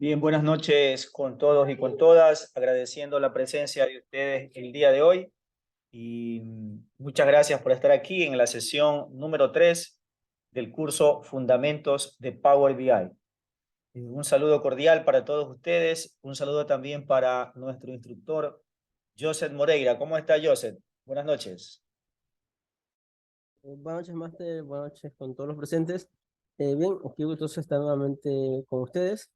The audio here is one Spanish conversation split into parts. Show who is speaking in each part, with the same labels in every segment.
Speaker 1: Bien, buenas noches con todos y con todas, agradeciendo la presencia de ustedes el día de hoy y muchas gracias por estar aquí en la sesión número 3 del curso Fundamentos de Power BI. Un saludo cordial para todos ustedes, un saludo también para nuestro instructor Joseph Moreira. ¿Cómo está Joseph? Buenas noches.
Speaker 2: Buenas noches, Master. Buenas noches con todos los presentes. Bien, aquí gustoso estar nuevamente con ustedes.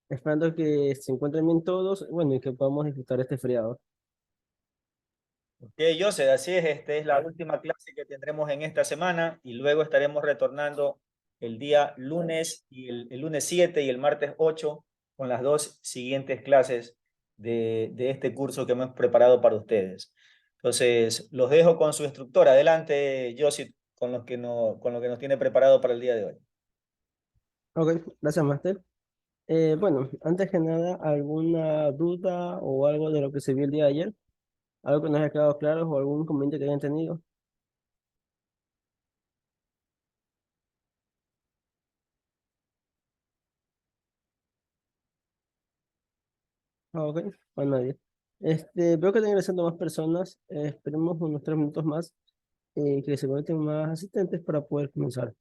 Speaker 2: Esperando que se encuentren bien todos, bueno, y que podamos disfrutar este feriado.
Speaker 1: Ok, Joseph, así es, esta es la última clase que tendremos en esta semana y luego estaremos retornando el día lunes y el lunes 7 y el martes 8 con las dos siguientes clases de este curso que hemos preparado para ustedes. Entonces, los dejo con su instructor. Adelante, Joseph, con lo que nos tiene preparado para el día de hoy.
Speaker 2: Ok, gracias, Master. Bueno, antes que nada, ¿alguna duda o algo de lo que se vio el día de ayer? ¿Algo que no haya quedado claro o algún inconveniente que hayan tenido? Ok, para nadie. Veo que están ingresando más personas. Esperemos unos 3 minutos más que se conecten más asistentes para poder comenzar.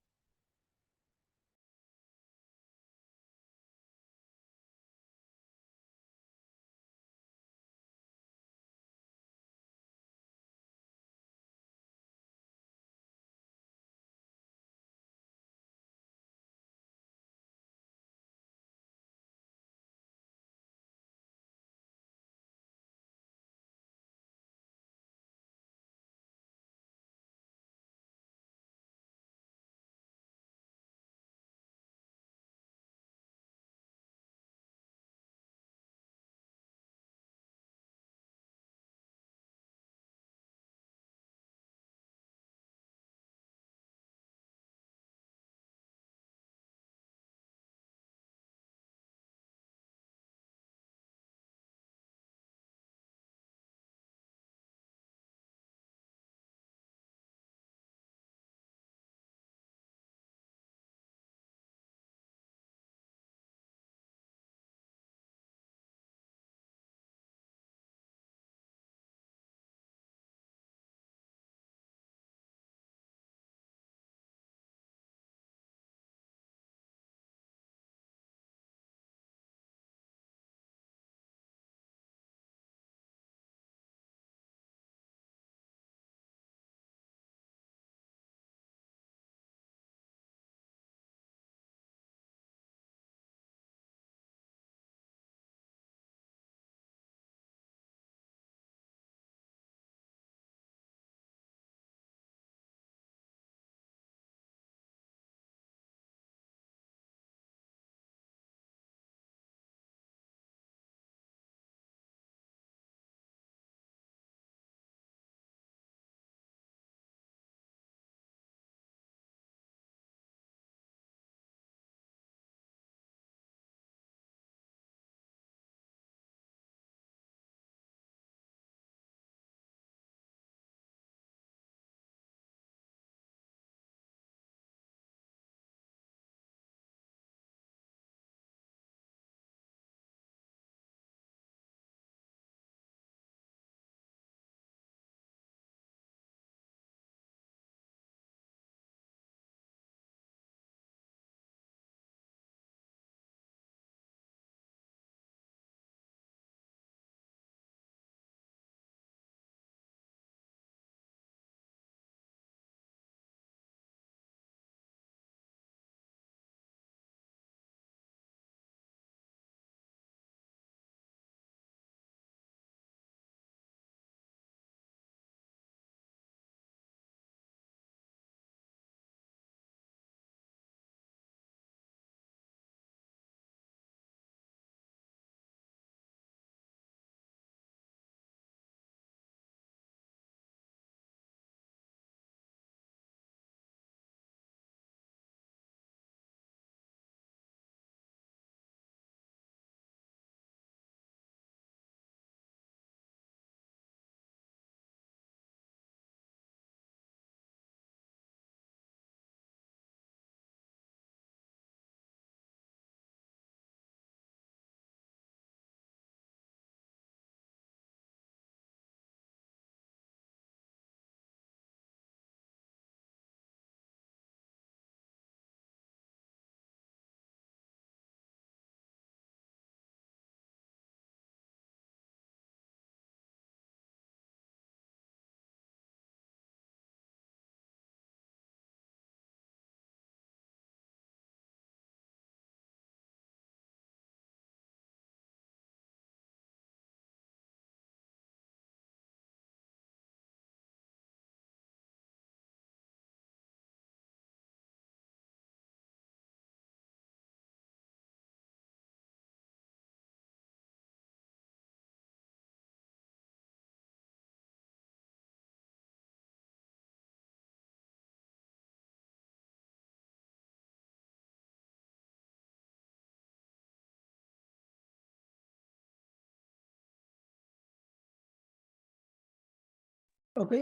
Speaker 2: Ok.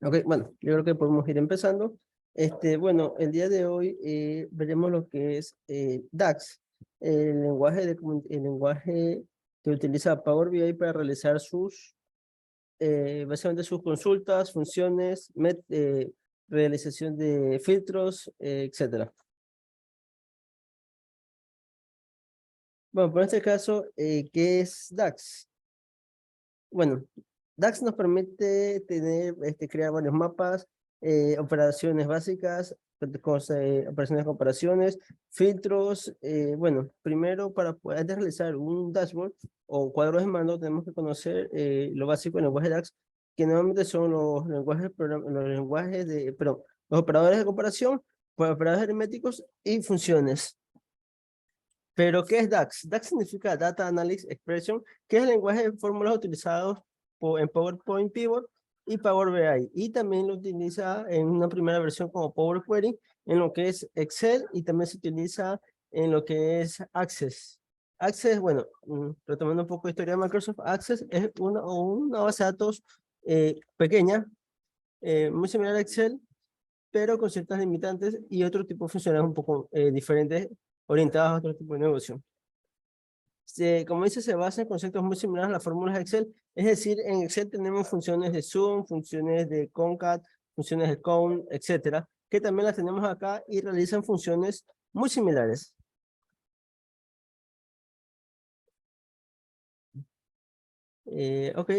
Speaker 2: Ok, bueno, yo creo que podemos ir empezando. Bueno, el día de hoy veremos lo que es DAX, el lenguaje que utiliza Power BI para realizar básicamente sus consultas, funciones, realización de filtros, etcétera. Bueno, por este caso, ¿qué es DAX? Bueno, DAX nos permite crear varios mapas, operaciones básicas, operaciones de comparaciones, filtros. Bueno, primero para poder realizar un dashboard o cuadros de mando tenemos que conocer lo básico en el lenguaje DAX, que normalmente son los operadores de comparación, pues, operadores aritméticos y funciones. Pero, ¿qué es DAX? DAX significa Data Analysis Expression, que es el lenguaje de fórmulas utilizados en PowerPoint Pivot y Power BI. Y también lo utiliza en una primera versión como Power Query, en lo que es Excel, y también se utiliza en lo que es Access. Access, bueno, retomando un poco de historia de Microsoft, Access es una base de datos pequeña, muy similar a Excel, pero con ciertas limitantes y otro tipo de funciones un poco diferentes, orientadas a otro tipo de negocio. Como dice, se basa en conceptos muy similares a las fórmulas de Excel. Es decir, en Excel tenemos funciones de sum, funciones de concat, funciones de count, etcétera, que también las tenemos acá y realizan funciones muy similares. Ok,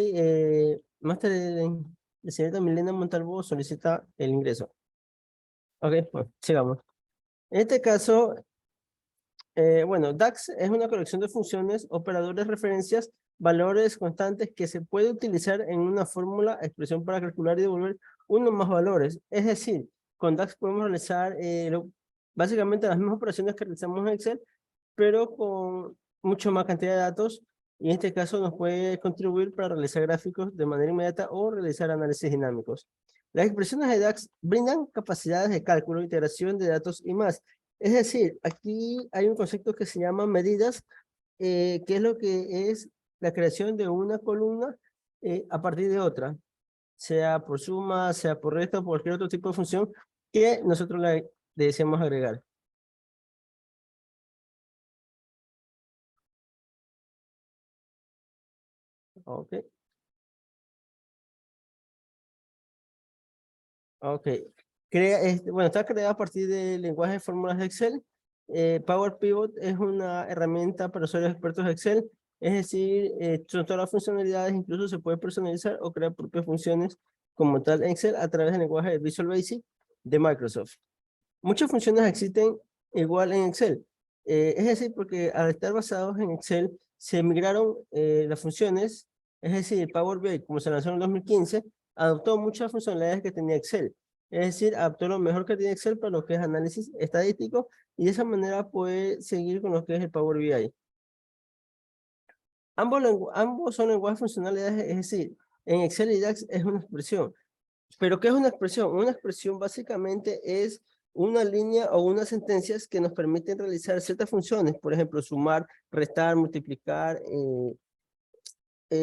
Speaker 2: Máster de señorita Milena Montalvo solicita el ingreso. Ok, bueno, sigamos. En este caso, bueno, DAX es una colección de funciones, operadores, referencias, valores constantes que se puede utilizar en una fórmula, expresión para calcular y devolver uno más valores. Es decir, con DAX podemos realizar básicamente las mismas operaciones que realizamos en Excel, pero con mucho más cantidad de datos. Y en este caso nos puede contribuir para realizar gráficos de manera inmediata o realizar análisis dinámicos. Las expresiones de DAX brindan capacidades de cálculo, integración de datos y más. Es decir, aquí hay un concepto que se llama medidas, que es lo que es la creación de una columna a partir de otra, sea por suma, sea por resta o cualquier otro tipo de función que nosotros le deseamos agregar. Ok, ok. Bueno, está creada a partir del lenguaje de fórmulas de Excel. Power Pivot es una herramienta para usuarios expertos de Excel. Es decir, son todas las funcionalidades, incluso se puede personalizar o crear propias funciones como tal en Excel a través del lenguaje de Visual Basic de Microsoft. Muchas funciones existen igual en Excel. Es decir, porque al estar basados en Excel, se migraron las funciones, es decir, Power BI, como se lanzó en el 2015, adoptó muchas funcionalidades que tenía Excel. Es decir, adoptó lo mejor que tiene Excel para lo que es análisis estadístico y de esa manera puede seguir con lo que es el Power BI. Ambos son lenguajes funcionalidades, es decir, en Excel y DAX es una expresión. ¿Pero qué es una expresión? Una expresión básicamente es una línea o unas sentencias que nos permiten realizar ciertas funciones, por ejemplo, sumar, restar, multiplicar,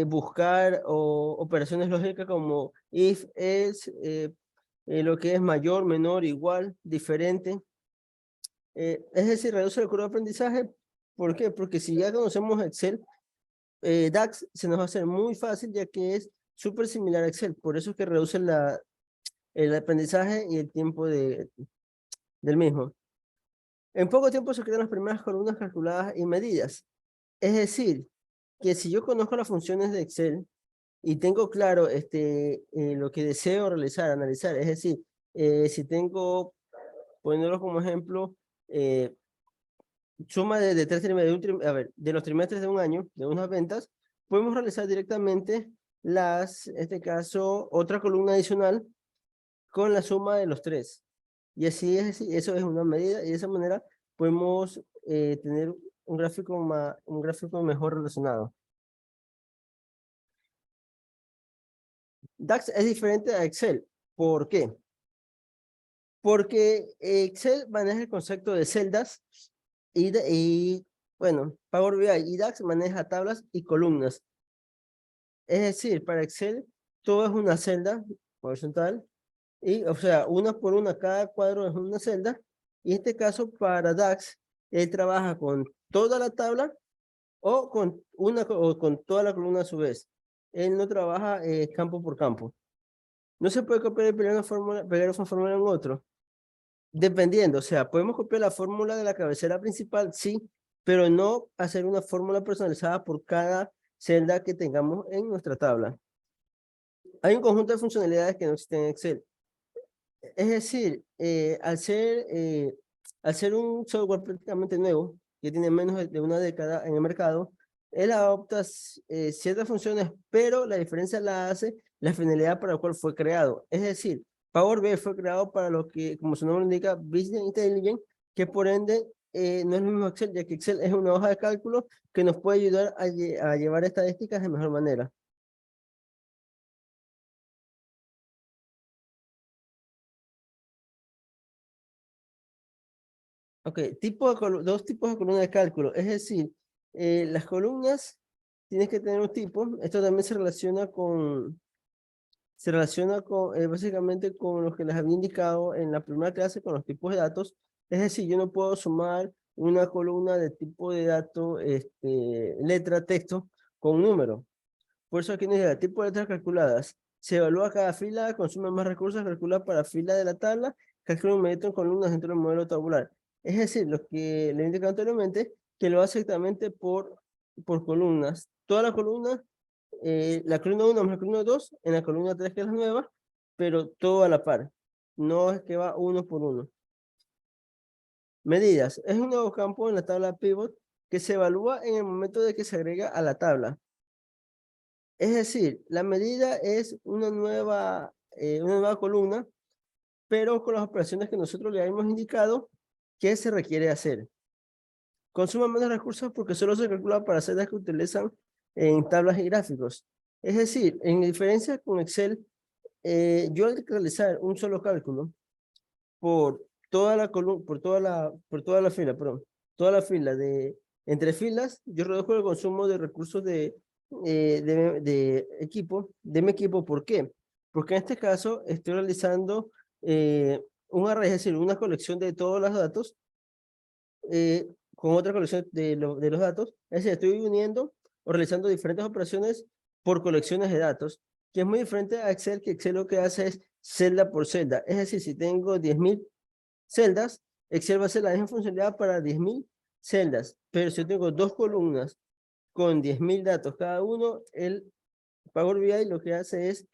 Speaker 2: buscar o operaciones lógicas como if, else, lo que es mayor, menor, igual, diferente. Es decir, reduce el curva de aprendizaje. ¿Por qué? Porque si ya conocemos Excel, DAX se nos va a hacer muy fácil ya que es súper similar a Excel. Por eso es que reduce el aprendizaje y el tiempo del mismo. En poco tiempo se crean las primeras columnas calculadas y medidas. Es decir, que si yo conozco las funciones de Excel y tengo claro lo que deseo realizar, analizar, es decir, si tengo, poniéndolo como ejemplo, suma de tres trimestres, a ver, de los trimestres de un año, de unas ventas, podemos realizar directamente en este caso, otra columna adicional con la suma de los tres. Y así, eso es una medida y de esa manera podemos tener un gráfico mejor relacionado. DAX es diferente a Excel. ¿Por qué? Porque Excel maneja el concepto de celdas bueno, Power BI y DAX maneja tablas y columnas. Es decir, para Excel, todo es una celda horizontal, y, o sea, una por una, cada cuadro es una celda, y en este caso para DAX, él trabaja con toda la tabla o con o con toda la columna a su vez. Él no trabaja campo por campo. No se puede copiar y pegar una fórmula en otro. Dependiendo, o sea, podemos copiar la fórmula de la cabecera principal, sí, pero no hacer una fórmula personalizada por cada celda que tengamos en nuestra tabla. Hay un conjunto de funcionalidades que no existen en Excel. Es decir, al ser un software prácticamente nuevo, que tiene menos de una década en el mercado, él adopta ciertas funciones, pero la diferencia la hace la finalidad para la cual fue creado. Es decir, Power BI fue creado para lo que, como su nombre lo indica, Business Intelligence, que por ende no es lo mismo Excel, ya que Excel es una hoja de cálculo que nos puede ayudar a llevar estadísticas de mejor manera. Ok, dos tipos de columnas de cálculo. Es decir, las columnas tienes que tener un tipo. Esto también se relaciona con básicamente con lo que les había indicado en la primera clase con los tipos de datos. Es decir, yo no puedo sumar una columna de tipo de dato, letra, texto con un número. Por eso aquí nos dice, tipo de letras calculadas. Se evalúa cada fila, consume más recursos, calcula para fila de la tabla, calcula inmediato en columnas dentro del modelo tabular. Es decir, lo que le indiqué anteriormente, que lo hace exactamente por columnas. Toda la columna 1 más la columna 2, en la columna 3 que es la nueva, pero todo a la par. No es que va uno por uno. Medidas. Es un nuevo campo en la tabla pivot que se evalúa en el momento de que se agrega a la tabla. Es decir, la medida es una nueva columna, pero con las operaciones que nosotros le hemos indicado que se requiere hacer. Consume menos recursos porque solo se calcula para celdas que utilizan en tablas y gráficos. Es decir, en diferencia con Excel, yo al realizar un solo cálculo por toda la columna, por toda la fila, perdón, toda la fila de entre filas, yo reduzco el consumo de recursos de equipo, de mi equipo. ¿Por qué? Porque en este caso estoy realizando un array, es decir, una colección de todos los datos con otra colección de los datos. Es decir, estoy uniendo o realizando diferentes operaciones por colecciones de datos, que es muy diferente a Excel, que Excel lo que hace es celda por celda. Es decir, si tengo 10.000 celdas, Excel va a hacer la misma funcionalidad para 10.000 celdas, pero si yo tengo dos columnas con 10.000 datos cada uno, el Power BI lo que hace es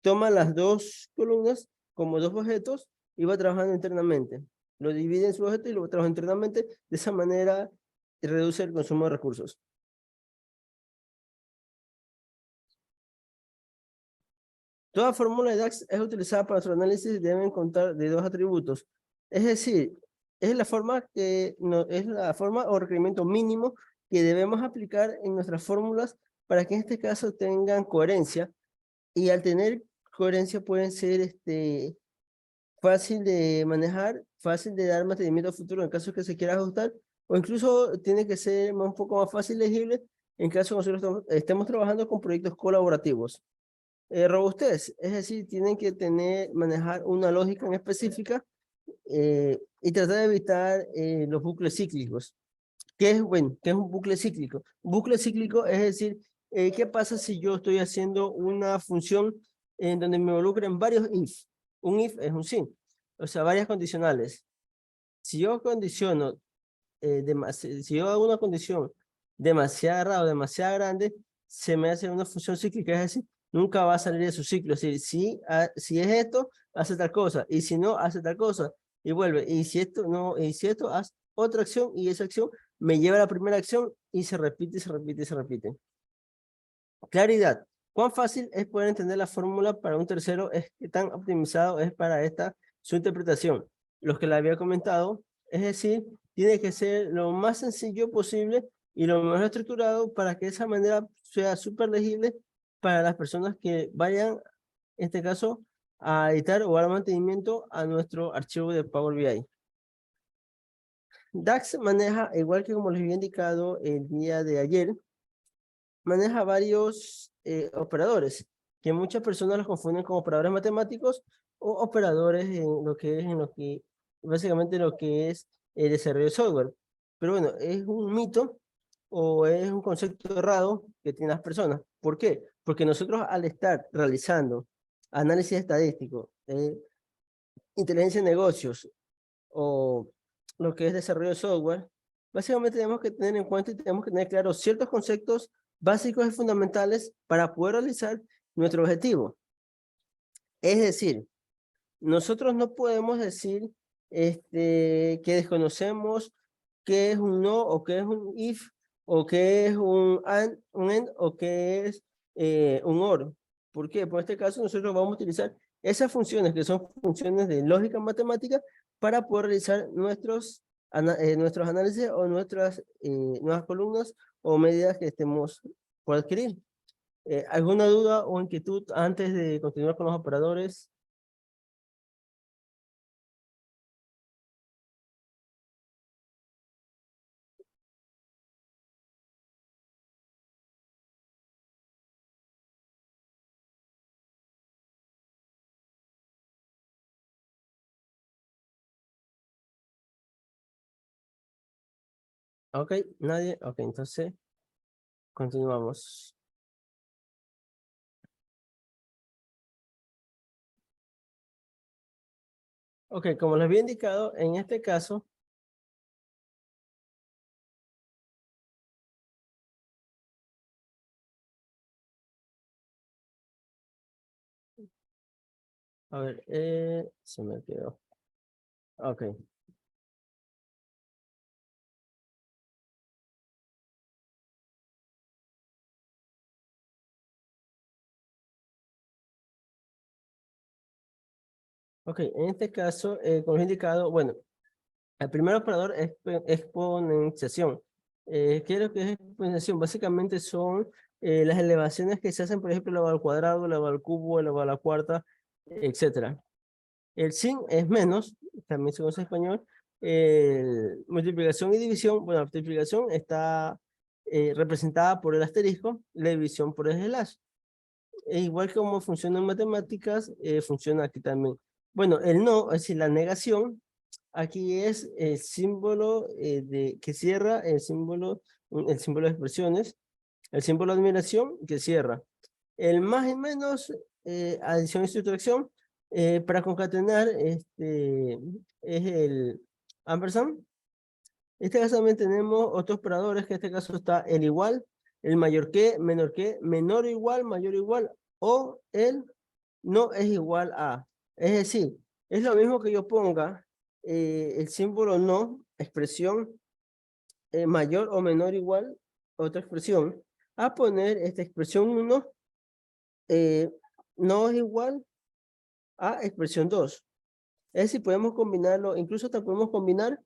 Speaker 2: toma las dos columnas como dos objetos y va trabajando internamente. Lo divide en su objeto y lo trabaja internamente. De esa manera reduce el consumo de recursos. Toda fórmula de DAX es utilizada para su análisis y deben contar de dos atributos. Es decir, es la forma es la forma o requerimiento mínimo que debemos aplicar en nuestras fórmulas para que en este caso tengan coherencia. Y al tener coherencia pueden ser fácil de manejar, fácil de dar mantenimiento futuro en caso que se quiera ajustar, o incluso tiene que ser un poco más fácil legible en caso que nosotros estemos trabajando con proyectos colaborativos. Robustez, es decir, tienen que manejar una lógica en específica y tratar de evitar los bucles cíclicos. ¿Qué es, bueno, qué es un bucle cíclico? Un bucle cíclico es decir, ¿qué pasa si yo estoy haciendo una función en donde me involucren varios if? Un if es un sí, o sea, varias condicionales. Si yo condiciono, si yo hago una condición demasiado rara o demasiado grande, se me hace una función cíclica, es decir, nunca va a salir de su ciclo. Es decir, si es esto, hace tal cosa, y si no, hace tal cosa, y vuelve. Y si esto no, y si esto, hace otra acción, y esa acción me lleva a la primera acción, y se repite, y se repite, y se repite. Claridad. ¿Cuán fácil es poder entender la fórmula para un tercero? Es que tan optimizado es para esta su interpretación. Los que la había comentado, es decir, tiene que ser lo más sencillo posible y lo mejor estructurado para que de esa manera sea súper legible para las personas que vayan, en este caso, a editar o dar mantenimiento a nuestro archivo de Power BI. DAX maneja, igual que como les había indicado el día de ayer, maneja varios operadores. que muchas personas los confunden con operadores matemáticos o operadores en lo que, básicamente lo que es el desarrollo de software. Pero bueno, es un mito o es un concepto errado que tienen las personas. ¿Por qué? Porque nosotros al estar realizando análisis estadístico, inteligencia de negocios o lo que es desarrollo de software, básicamente tenemos que tener en cuenta y tenemos que tener claros ciertos conceptos básicos y fundamentales para poder realizar nuestro objetivo. Es decir, nosotros no podemos decir que desconocemos qué es un no o qué es un if o qué es un end o qué es un or. ¿Por qué? Por este caso nosotros vamos a utilizar esas funciones que son funciones de lógica matemática para poder realizar nuestros análisis o nuestras nuevas columnas o medidas que estemos por adquirir. ¿Alguna duda o inquietud antes de continuar con los operadores? Ok, nadie. Ok, entonces continuamos. Ok, como les había indicado, en este caso, a ver, se me quedó. Ok, ok, en este caso, como les he indicado, bueno, el primer operador es exponenciación. ¿Qué es lo que es exponenciación? Básicamente son las elevaciones que se hacen, por ejemplo, elevado al cuadrado, elevado al cubo, elevado a la cuarta, etcétera. El sin es menos, también se conoce en español. Multiplicación y división, bueno, la multiplicación está representada por el asterisco, la división por el slash. E igual como funciona en matemáticas, funciona aquí también. Bueno, el no, es decir, la negación, aquí es el símbolo que cierra, el símbolo de expresiones, el símbolo de admiración que cierra. El más y menos, adición y sustracción, para concatenar, es el ampersand. En este caso también tenemos otros operadores, que en este caso está el igual, el mayor que, menor o igual, mayor o igual, o el no es igual a. Es decir, es lo mismo que yo ponga el símbolo no, expresión mayor o menor o igual, otra expresión, a poner esta expresión 1 no es igual a expresión 2. Es decir, podemos combinarlo, incluso hasta podemos combinar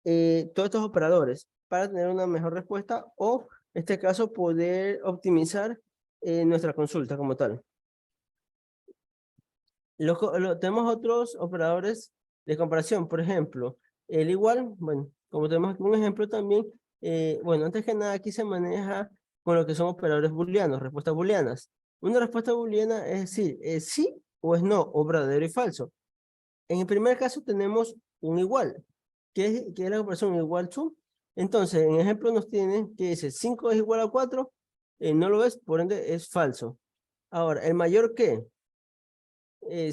Speaker 2: todos estos operadores para tener una mejor respuesta o, en este caso, poder optimizar nuestra consulta como tal. Tenemos otros operadores de comparación, por ejemplo, el igual, bueno, como tenemos aquí un ejemplo también, bueno, antes que nada aquí se maneja con lo que son operadores booleanos, respuestas booleanas. Una respuesta booleana es decir, es sí o es no, o verdadero y falso. En el primer caso tenemos un igual, que es la comparación igual to. Entonces, en el ejemplo nos tiene que dice 5 es igual a 4, no lo es, por ende es falso. Ahora, el mayor que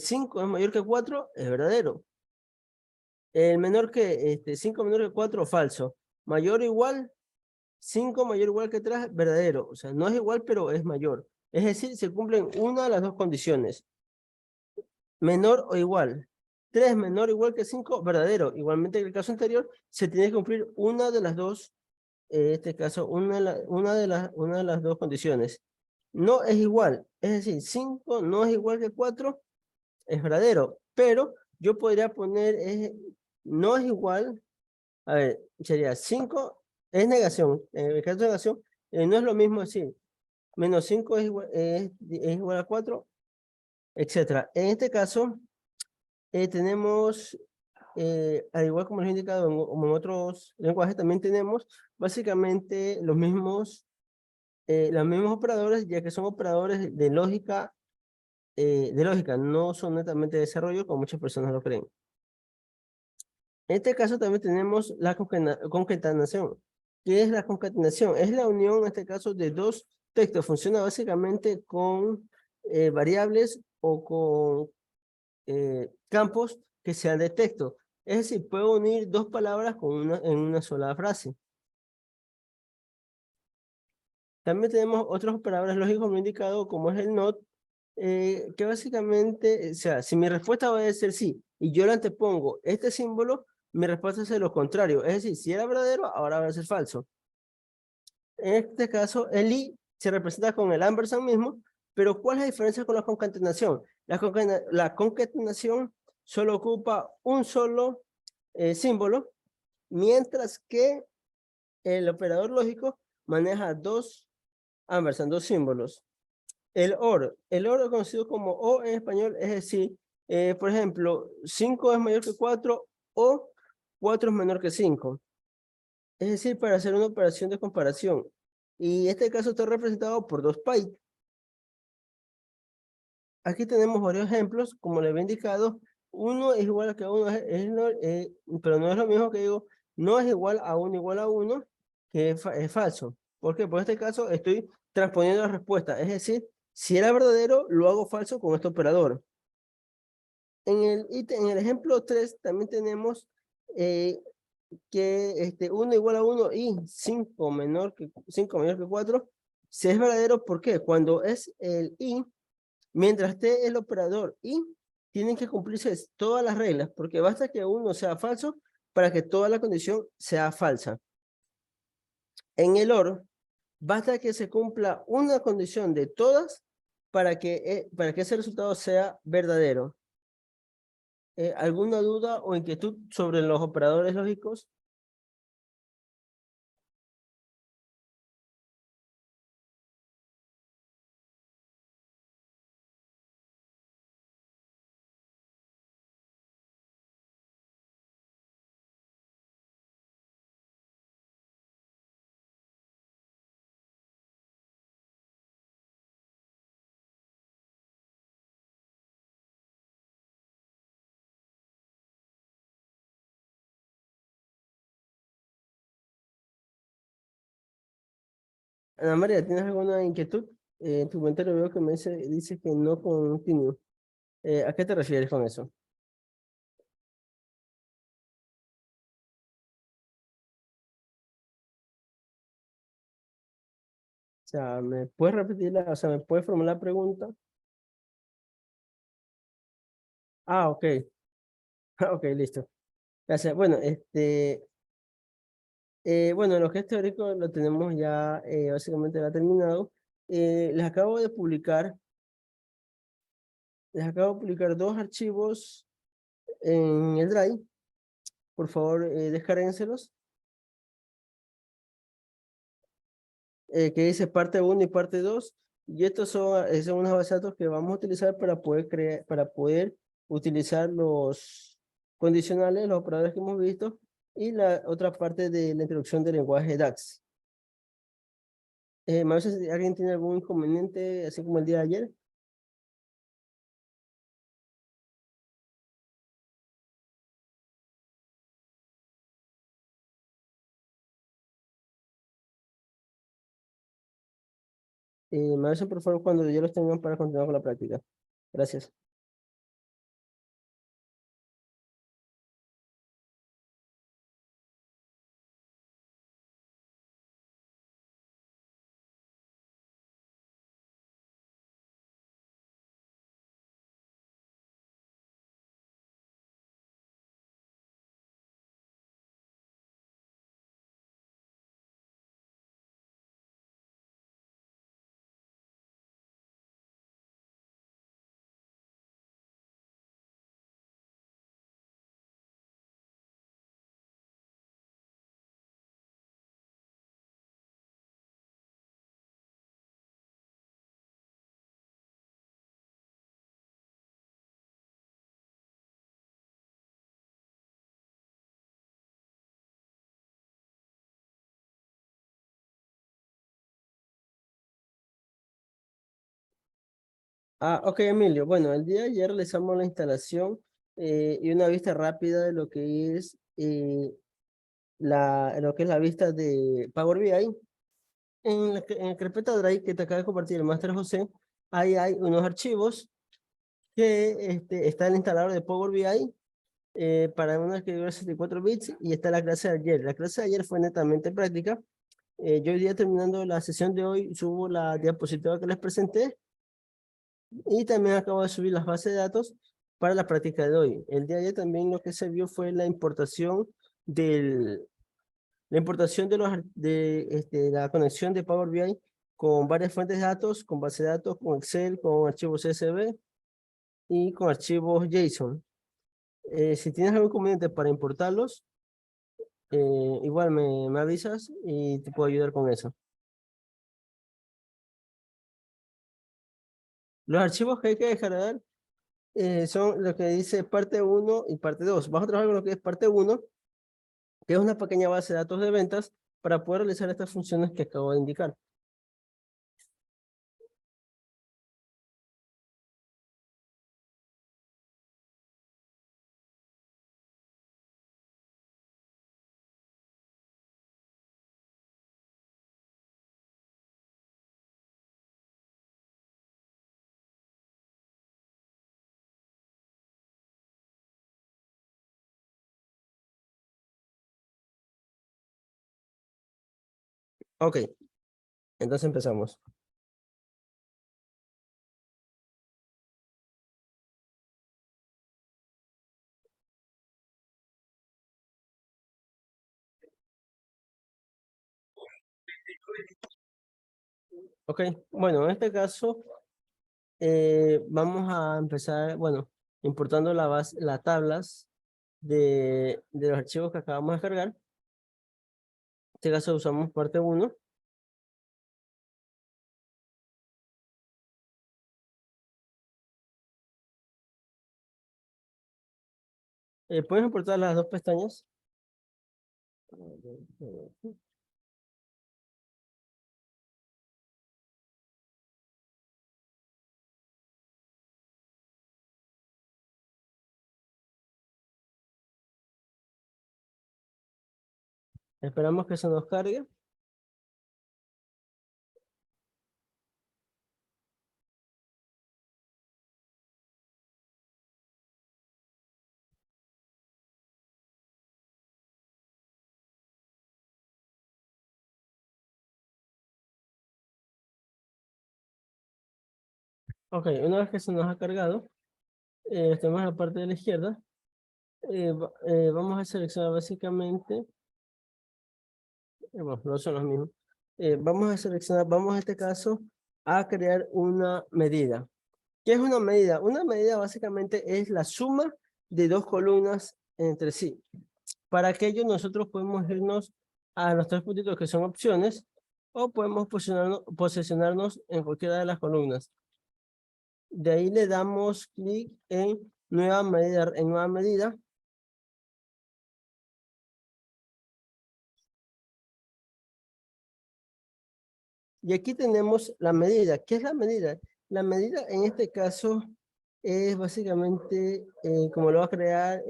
Speaker 2: 5 es mayor que 4 es verdadero. El menor que 5 menor que 4 falso. Mayor o igual, 5 mayor o igual que 3 verdadero. O sea, no es igual, pero es mayor. Es decir, se cumplen una de las dos condiciones. Menor o igual. 3 menor o igual que 5, verdadero. Igualmente en el caso anterior, se tiene que cumplir una de las dos, en este caso, una de las dos condiciones. No es igual, es decir, 5 no es igual que 4, es verdadero, pero yo podría poner, no es igual, a ver, sería 5 es negación, en el caso de negación, no es lo mismo decir, menos 5 es igual a 4, etcétera. En este caso, tenemos, al igual como les he indicado, como en otros lenguajes, también tenemos básicamente los mismos operadores, ya que son operadores de lógica de lógica, no son netamente de desarrollo, como muchas personas lo creen. En este caso también tenemos la concatenación. ¿Qué es la concatenación? Es la unión, en este caso, de dos textos. Funciona básicamente con variables o con campos que sean de texto. Es decir, puedo unir dos palabras en una sola frase. También tenemos otros operadores lógicos no indicados, como es el NOT, que básicamente, o sea, si mi respuesta va a ser sí, y yo le antepongo este símbolo, mi respuesta es lo contrario. Es decir, si era verdadero, ahora va a ser falso. En este caso, el i se representa con el ampersand mismo, pero ¿cuál es la diferencia con la concatenación? La concatenación solo ocupa un solo símbolo, mientras que el operador lógico maneja dos ampersand, dos símbolos. El OR es conocido como O en español, es decir, por ejemplo, 5 es mayor que 4 o 4 es menor que 5. Es decir, para hacer una operación de comparación. Y este caso está representado por dos bytes. Aquí tenemos varios ejemplos, como les había indicado, uno es igual a que uno, pero no es lo mismo que digo, no es igual a uno, que es falso. ¿Por qué? Por este caso estoy transponiendo la respuesta, es decir, si era verdadero, lo hago falso con este operador. En el ejemplo 3 también tenemos eh, que 1 igual a 1 y 5 menor que 4, si es verdadero, ¿por qué? Cuando es el i, mientras esté el operador y, tienen que cumplirse todas las reglas, porque basta que uno sea falso para que toda la condición sea falsa. En el OR, basta que se cumpla una condición de todas para que ese resultado sea verdadero. ¿Alguna duda o inquietud sobre los operadores lógicos? Ana María, ¿tienes alguna inquietud? En tu comentario veo que dice que no continúo. ¿A qué te refieres con eso? O sea, ¿me puedes repetirla? O sea, ¿me puedes formular la pregunta? Ah, ok. Ok, listo. Gracias. Bueno, bueno, lo que es teórico lo tenemos ya básicamente ya terminado. Les acabo de publicar, dos archivos en el Drive. Por favor, descárguenselos. Que dice parte uno y parte 2 y estos son unos base de datos que vamos a utilizar para poder utilizar los condicionales, los operadores que hemos visto, y la otra parte de la introducción del lenguaje DAX. Me avisa si alguien tiene algún inconveniente, así como el día de ayer. Me avisan por favor cuando ya los tengan para continuar con la práctica. Gracias. Ok, Emilio. Bueno, el día de ayer realizamos la instalación y una vista rápida de lo que es lo que es la vista de Power BI. En la carpeta Drive que te acaba de compartir el Máster José, ahí hay unos archivos que está el instalador de Power BI para una escritura 64 bits y está la clase de ayer. La clase de ayer fue netamente práctica. Yo hoy día terminando la sesión de hoy subo la diapositiva que les presenté y también acabo de subir las bases de datos para la práctica de hoy. El día de ayer también lo que se vio fue del, la importación de la conexión de Power BI con varias fuentes de datos, con base de datos, con Excel, con archivos CSV y con archivos JSON. Si tienes algún inconveniente para importarlos, igual me avisas y te puedo ayudar con eso. Los archivos que hay que descargar son lo que dice parte uno y parte 2. Vamos a trabajar con lo que es parte uno, que es una pequeña base de datos de ventas para poder realizar estas funciones que acabo de indicar. Ok, entonces empezamos. Ok, bueno, en este caso vamos a empezar, bueno, importando las tablas de los archivos que acabamos de cargar. En este caso usamos parte uno. Puedes importar las dos pestañas. Esperamos que se nos cargue. Ok, una vez que se nos ha cargado, estamos en la parte de la izquierda. Vamos a seleccionar básicamente, bueno, no son los mismos. Vamos a seleccionar, vamos en este caso a crear una medida. ¿Qué es una medida? Una medida básicamente es la suma de dos columnas entre sí. Para aquello nosotros podemos irnos a los tres puntitos que son opciones o podemos posicionarnos en cualquiera de las columnas. De ahí le damos clic en nueva medida. Y aquí tenemos la medida. ¿Qué es la medida? La medida en este caso es básicamente, como lo va a crear,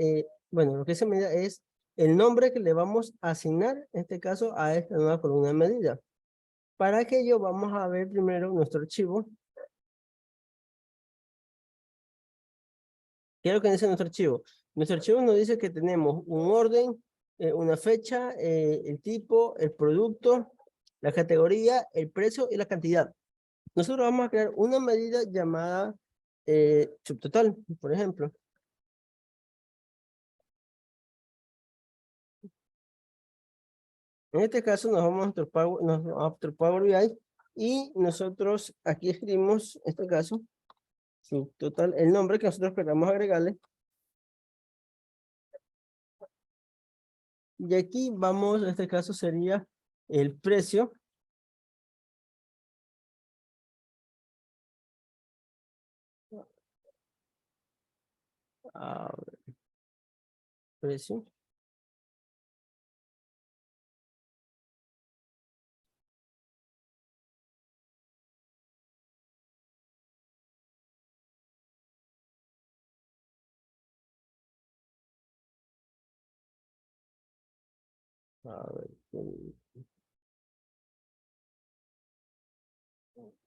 Speaker 2: bueno, lo que se medida es el nombre que le vamos a asignar, en este caso, a esta nueva columna de medida. Para aquello vamos a ver primero nuestro archivo. ¿Qué es lo que dice nuestro archivo? Nuestro archivo nos dice que tenemos un orden, una fecha, el tipo, el producto, la categoría, el precio y la cantidad. Nosotros vamos a crear una medida llamada subtotal, por ejemplo. En este caso nos vamos a nuestro Power BI y nosotros aquí escribimos, en este caso, subtotal, el nombre que nosotros queramos agregarle. Y aquí vamos, en este caso sería el precio. A ver, precio. A ver.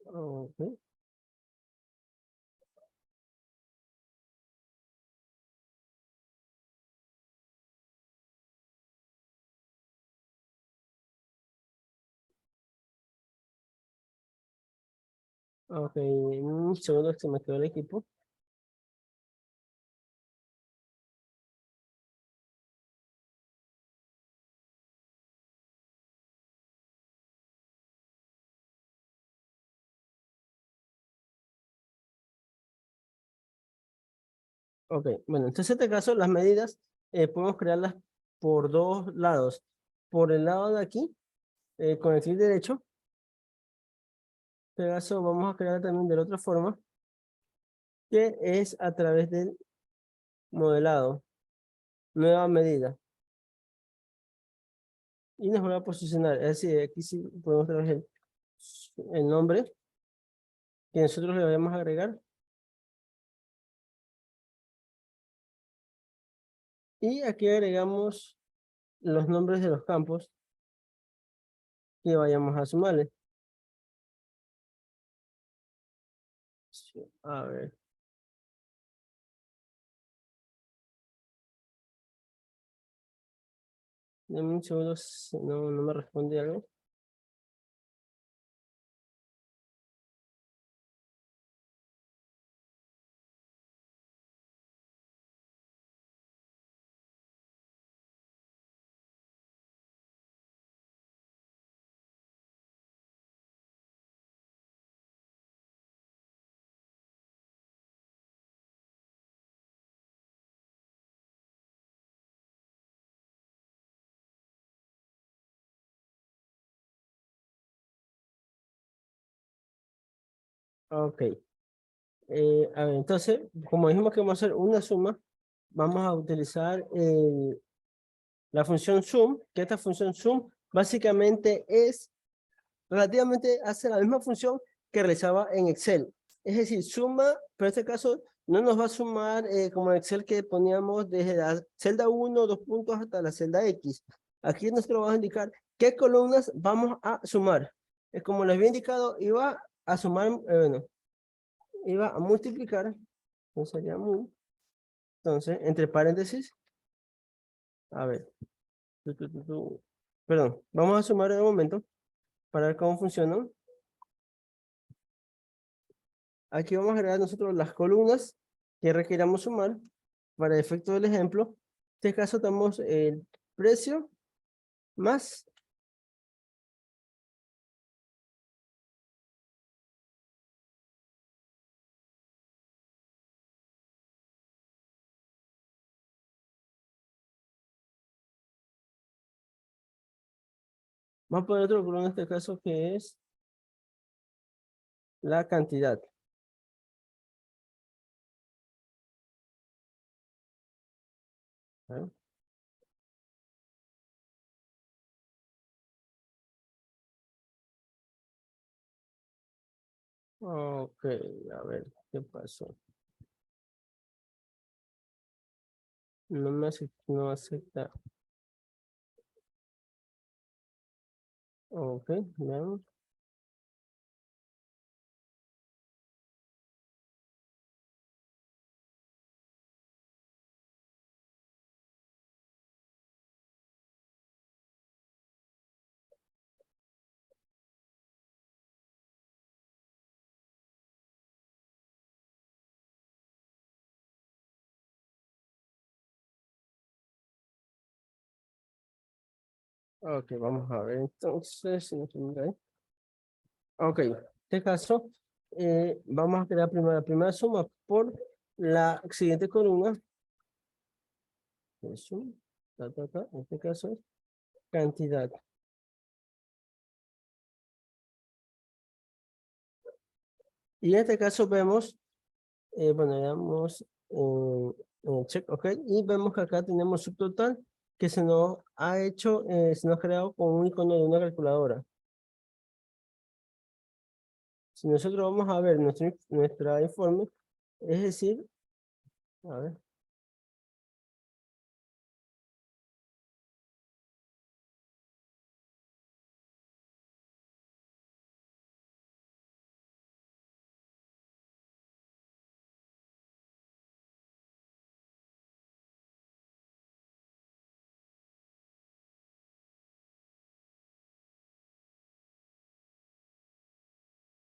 Speaker 2: Ok. Ok, un segundo que se me quedó el equipo. Ok, bueno, entonces en este caso las medidas podemos crearlas por dos lados. Por el lado de aquí, con el clic derecho, en este caso vamos a crear también de la otra forma, que es a través del modelado, nueva medida. Y nos va a posicionar, es decir, aquí sí podemos traer el nombre que nosotros le vayamos a agregar. Y aquí agregamos los nombres de los campos que vayamos a sumarle. Sí, a ver. Dame un segundo, no me responde algo. Ok. A ver, entonces, como dijimos que vamos a hacer una suma, vamos a utilizar la función sum, que esta función sum básicamente es relativamente hace la misma función que realizaba en Excel. Es decir, suma, pero en este caso no nos va a sumar como en Excel que poníamos desde la celda 1, 2 puntos hasta la celda X. Aquí nosotros vamos a indicar qué columnas vamos a sumar. Es como les había indicado, iba a sumar, bueno, iba a multiplicar, entonces sería entonces, entre paréntesis, a ver, perdón, vamos a sumar en un momento para ver cómo funciona. Aquí vamos a agregar nosotros las columnas que requeramos sumar para el efecto del ejemplo. En este caso tenemos el precio más, vamos a poner otro columna en este caso que es la cantidad. ¿Ah? Ok, a ver, ¿qué pasó? No acepta. Ok, veamos. Ok, vamos a ver entonces. Si no se mira ahí. Ok, en este caso, vamos a crear primero la primera suma por la siguiente columna. Eso, en este caso es cantidad. Y en este caso vemos, bueno, le damos check, ok, y vemos que acá tenemos subtotal que se nos ha hecho, se nos ha creado con un icono de una calculadora. Si nosotros vamos a ver nuestra informe, es decir, a ver,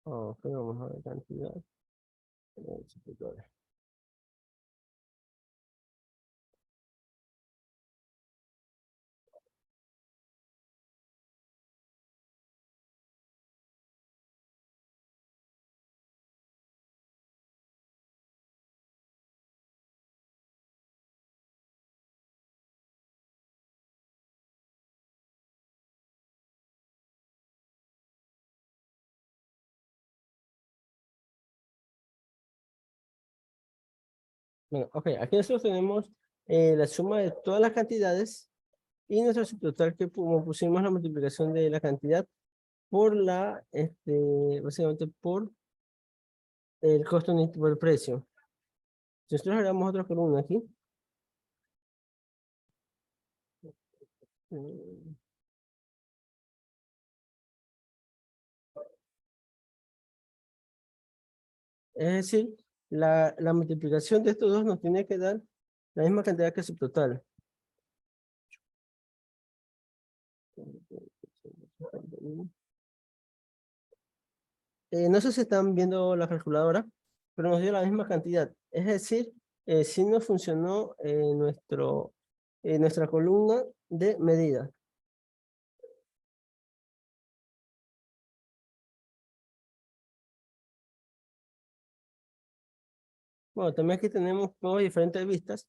Speaker 2: Ok, vamos a ver cantidad. Suscriptores. Bueno, ok, aquí nosotros tenemos la suma de todas las cantidades y nuestro subtotal que como pusimos la multiplicación de la cantidad por básicamente por el costo unitario, por el precio. Si nosotros agregamos otra columna aquí, mm, es decir, la multiplicación de estos dos nos tiene que dar la misma cantidad que el subtotal. No sé si están viendo la calculadora, pero nos dio la misma cantidad. Es decir, si nos funcionó nuestra columna de medida. Bueno, también aquí tenemos diferentes vistas.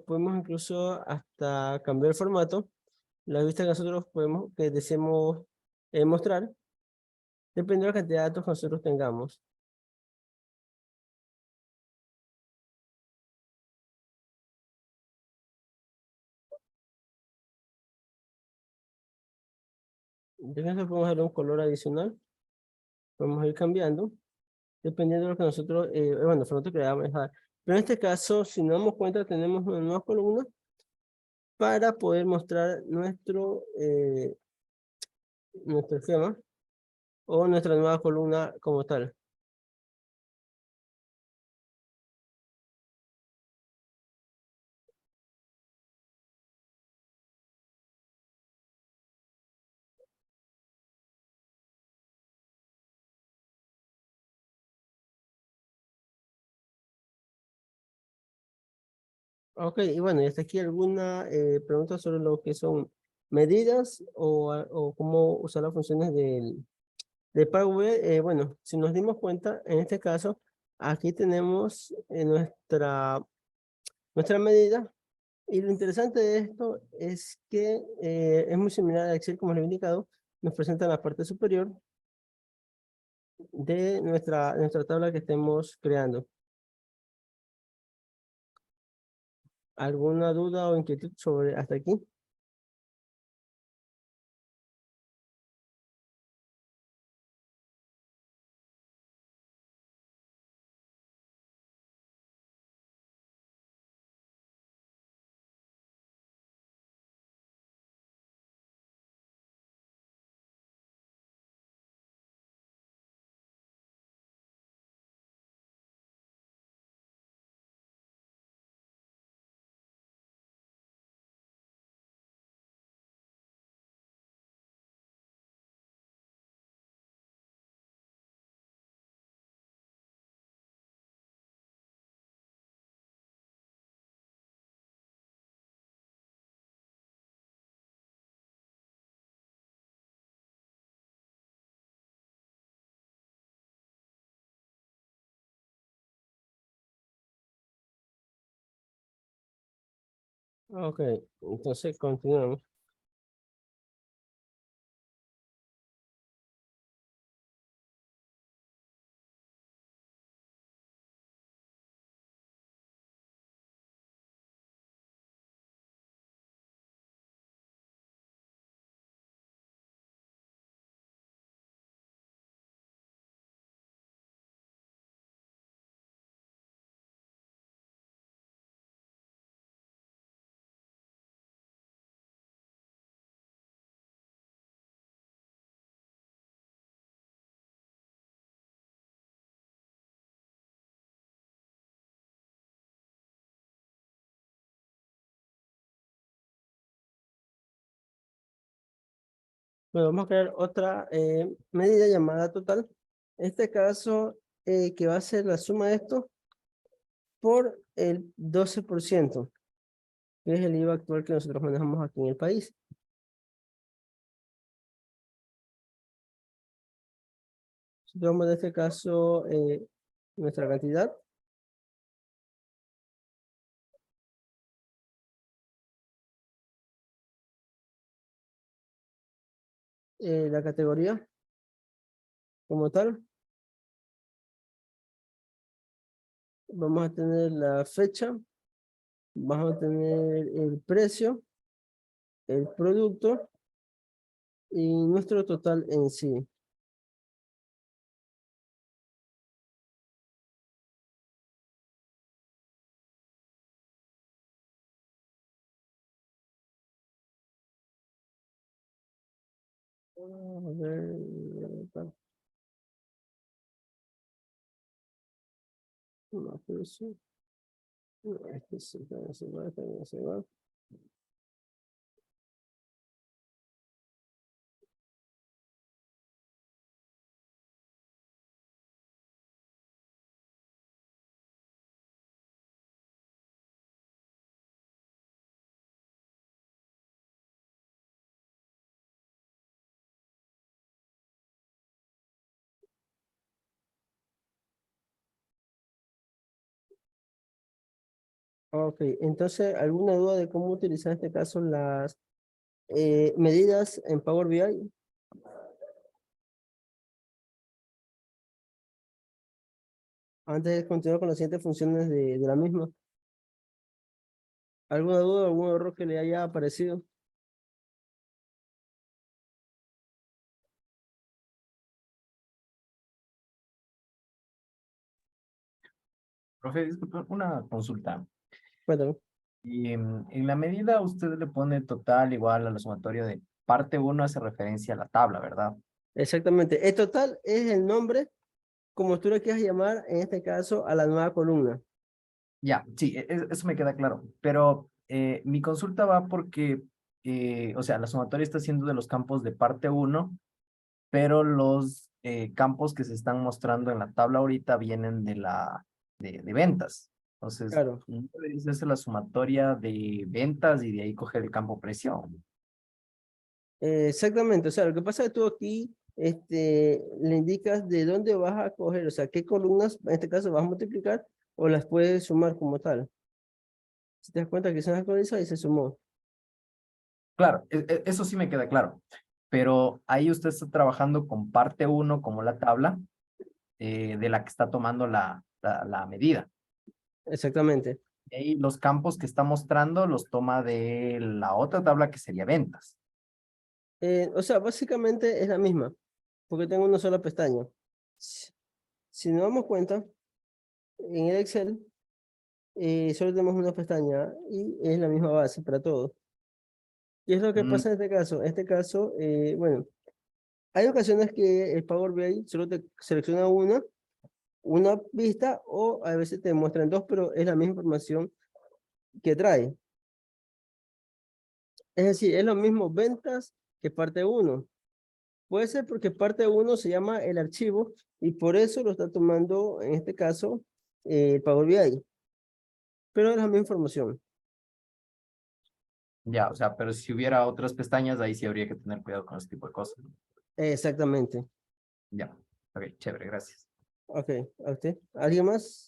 Speaker 2: Podemos incluso hasta cambiar el formato. La vista que nosotros que deseemos mostrar, depende de la cantidad de datos que nosotros tengamos. Entonces podemos darle un color adicional. Podemos ir cambiando, dependiendo de lo que nosotros, bueno, el formato que le vamos a dejar. Pero en este caso, si nos damos cuenta, tenemos una nueva columna para poder mostrar nuestro esquema o nuestra nueva columna como tal. Ok, y bueno, y hasta aquí alguna pregunta sobre lo que son medidas o cómo usar las funciones de Power BI. Bueno, si nos dimos cuenta, en este caso, aquí tenemos nuestra medida. Y lo interesante de esto es que es muy similar a Excel, como les he indicado. Nos presenta en la parte superior de nuestra tabla que estemos creando. ¿Alguna duda o inquietud sobre hasta aquí? Ok, entonces continuamos. Bueno, vamos a crear otra medida llamada total. Este caso, que va a ser la suma de esto por el 12%, que es el IVA actual que nosotros manejamos aquí en el país. Si tomamos en este caso nuestra cantidad, la categoría como tal, vamos a tener la fecha, vamos a tener el precio, el producto y nuestro total en sí. Vamos a ver, no, pero sí, no, este sí, este se va. Ok, entonces, ¿alguna duda de cómo utilizar en este caso las medidas en Power BI? Antes de continuar con las siguientes funciones de la misma. ¿Alguna duda, algún error que le haya aparecido?
Speaker 3: Profe, disculpe, una consulta.
Speaker 2: Cuéntame.
Speaker 3: Y en la medida usted le pone total igual a la sumatoria de parte uno hace referencia a la tabla, ¿verdad?
Speaker 2: Exactamente. El total es el nombre, como tú le quieras llamar, en este caso, a la nueva columna.
Speaker 3: Ya, sí, eso me queda claro. Pero mi consulta va porque, o sea, la sumatoria está siendo de los campos de parte uno, pero los campos que se están mostrando en la tabla ahorita vienen de ventas. Entonces,
Speaker 2: Claro.
Speaker 3: no debería hacerse la sumatoria de ventas y de ahí coger el campo presión.
Speaker 2: Exactamente. O sea, lo que pasa es que tú aquí le indicas de dónde vas a coger, o sea, qué columnas, en este caso, vas a multiplicar o las puedes sumar como tal. Si te das cuenta que son actualizadas y se sumó.
Speaker 3: Claro, eso sí me queda claro. Pero ahí usted está trabajando con parte uno como la tabla de la que está tomando la medida.
Speaker 2: Exactamente.
Speaker 3: Y ahí los campos que está mostrando los toma de la otra tabla que sería ventas.
Speaker 2: O sea, básicamente es la misma, porque tengo una sola pestaña. Si nos damos cuenta, en el Excel solo tenemos una pestaña y es la misma base para todos. ¿Qué es lo que
Speaker 3: Mm,
Speaker 2: pasa en este caso? En este caso, bueno, hay ocasiones que el Power BI solo te selecciona una vista o a veces te muestran dos, pero es la misma información que trae. Es decir, es lo mismo ventas que parte uno. Puede ser porque parte uno se llama el archivo y por eso lo está tomando, en este caso, el Power BI. Pero es la misma información.
Speaker 3: ya, o sea, pero si hubiera otras pestañas, ahí sí habría que tener cuidado con ese tipo de cosas.
Speaker 2: Exactamente.
Speaker 3: Ya, ok, chévere, gracias.
Speaker 2: Ok, ¿a usted? ¿Alguien más?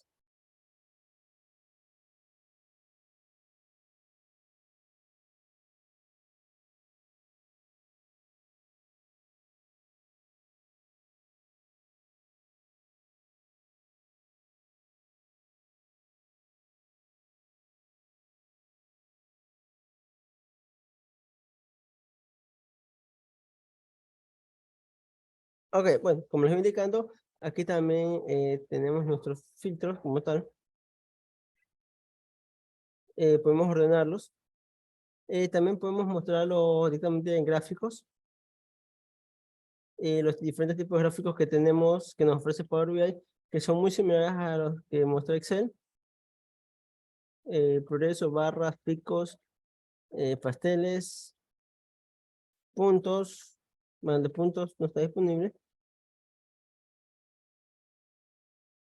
Speaker 2: Ok, bueno, como les iba indicando, aquí también tenemos nuestros filtros como tal. Podemos ordenarlos. También podemos mostrarlo directamente en gráficos. Los diferentes tipos de gráficos que tenemos, que nos ofrece Power BI, que son muy similares a los que muestra Excel. Progreso, barras, picos, pasteles, puntos. Bueno, el de puntos no está disponible.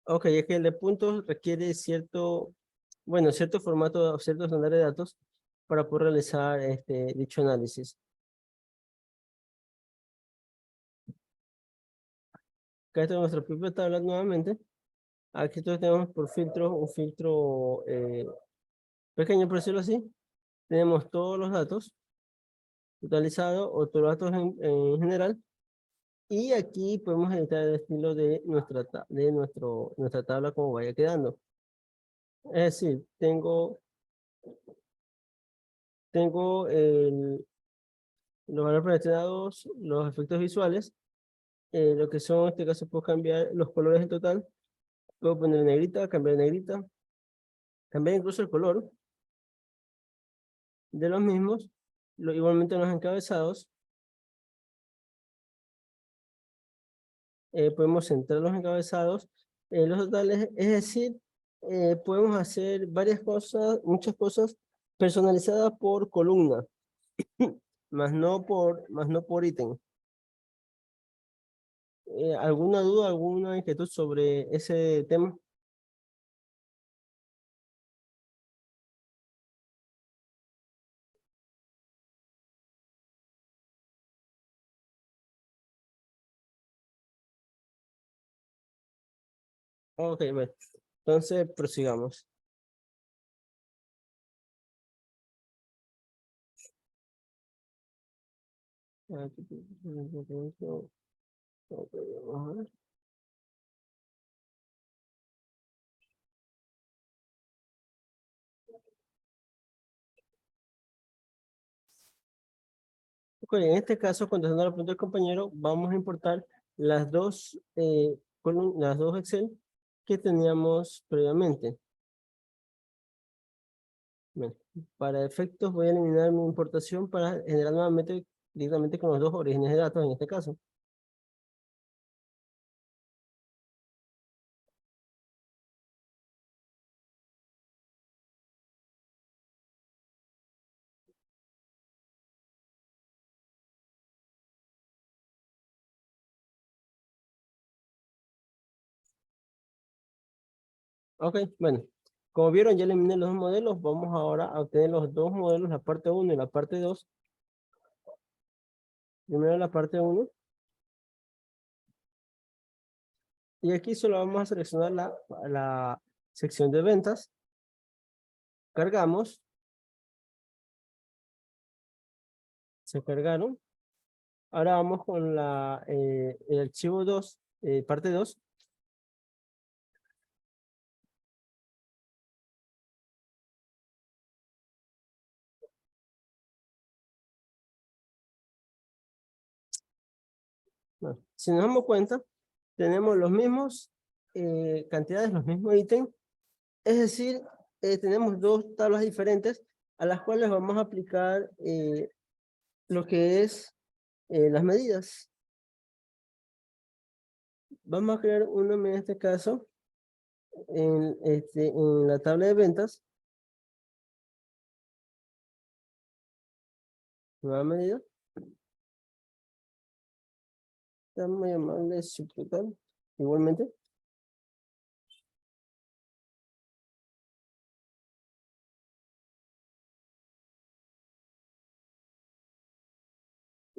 Speaker 2: Ok, es que el de puntos requiere cierto, bueno, cierto formato, cierto estándar de datos para poder realizar dicho análisis. Acá está nuestra propia tabla nuevamente. Aquí nosotros tenemos por filtro, un filtro pequeño, por decirlo así. Tenemos todos los datos totalizados o todos los datos en general. Y aquí podemos editar el estilo de nuestra tabla como vaya quedando. Es decir, tengo los valores predestinados, los efectos visuales, lo que son, en este caso, puedo cambiar los colores en total, puedo poner negrita, cambiar negrita, cambiar incluso el color de los mismos, igualmente los encabezados, podemos centrar los encabezados, los totales, es decir, podemos hacer varias cosas, muchas cosas personalizadas por columna, más no por ítem. ¿Alguna duda, alguna inquietud sobre ese tema? Ok, bueno. Entonces, prosigamos. Ok, vamos a ver. Ok, en este caso, contestando la pregunta del compañero, vamos a importar las dos Excel que teníamos previamente. Bueno, para efectos voy a eliminar mi importación para generar nuevamente directamente con los dos orígenes de datos en este caso. Ok, bueno, como vieron ya eliminé los dos modelos, vamos ahora a obtener los dos modelos, la parte 1 y la parte 2. Primero la parte 1. Y aquí solo vamos a seleccionar la sección de ventas. Cargamos. Se cargaron. Ahora vamos con el archivo 2, parte 2. Bueno, si nos damos cuenta, tenemos los mismos cantidades, los mismos ítems. Es decir, tenemos dos tablas diferentes a las cuales vamos a aplicar lo que es las medidas. Vamos a crear una en este caso en la tabla de ventas. Nueva medida. Vamos a llamarle subtotal. Igualmente.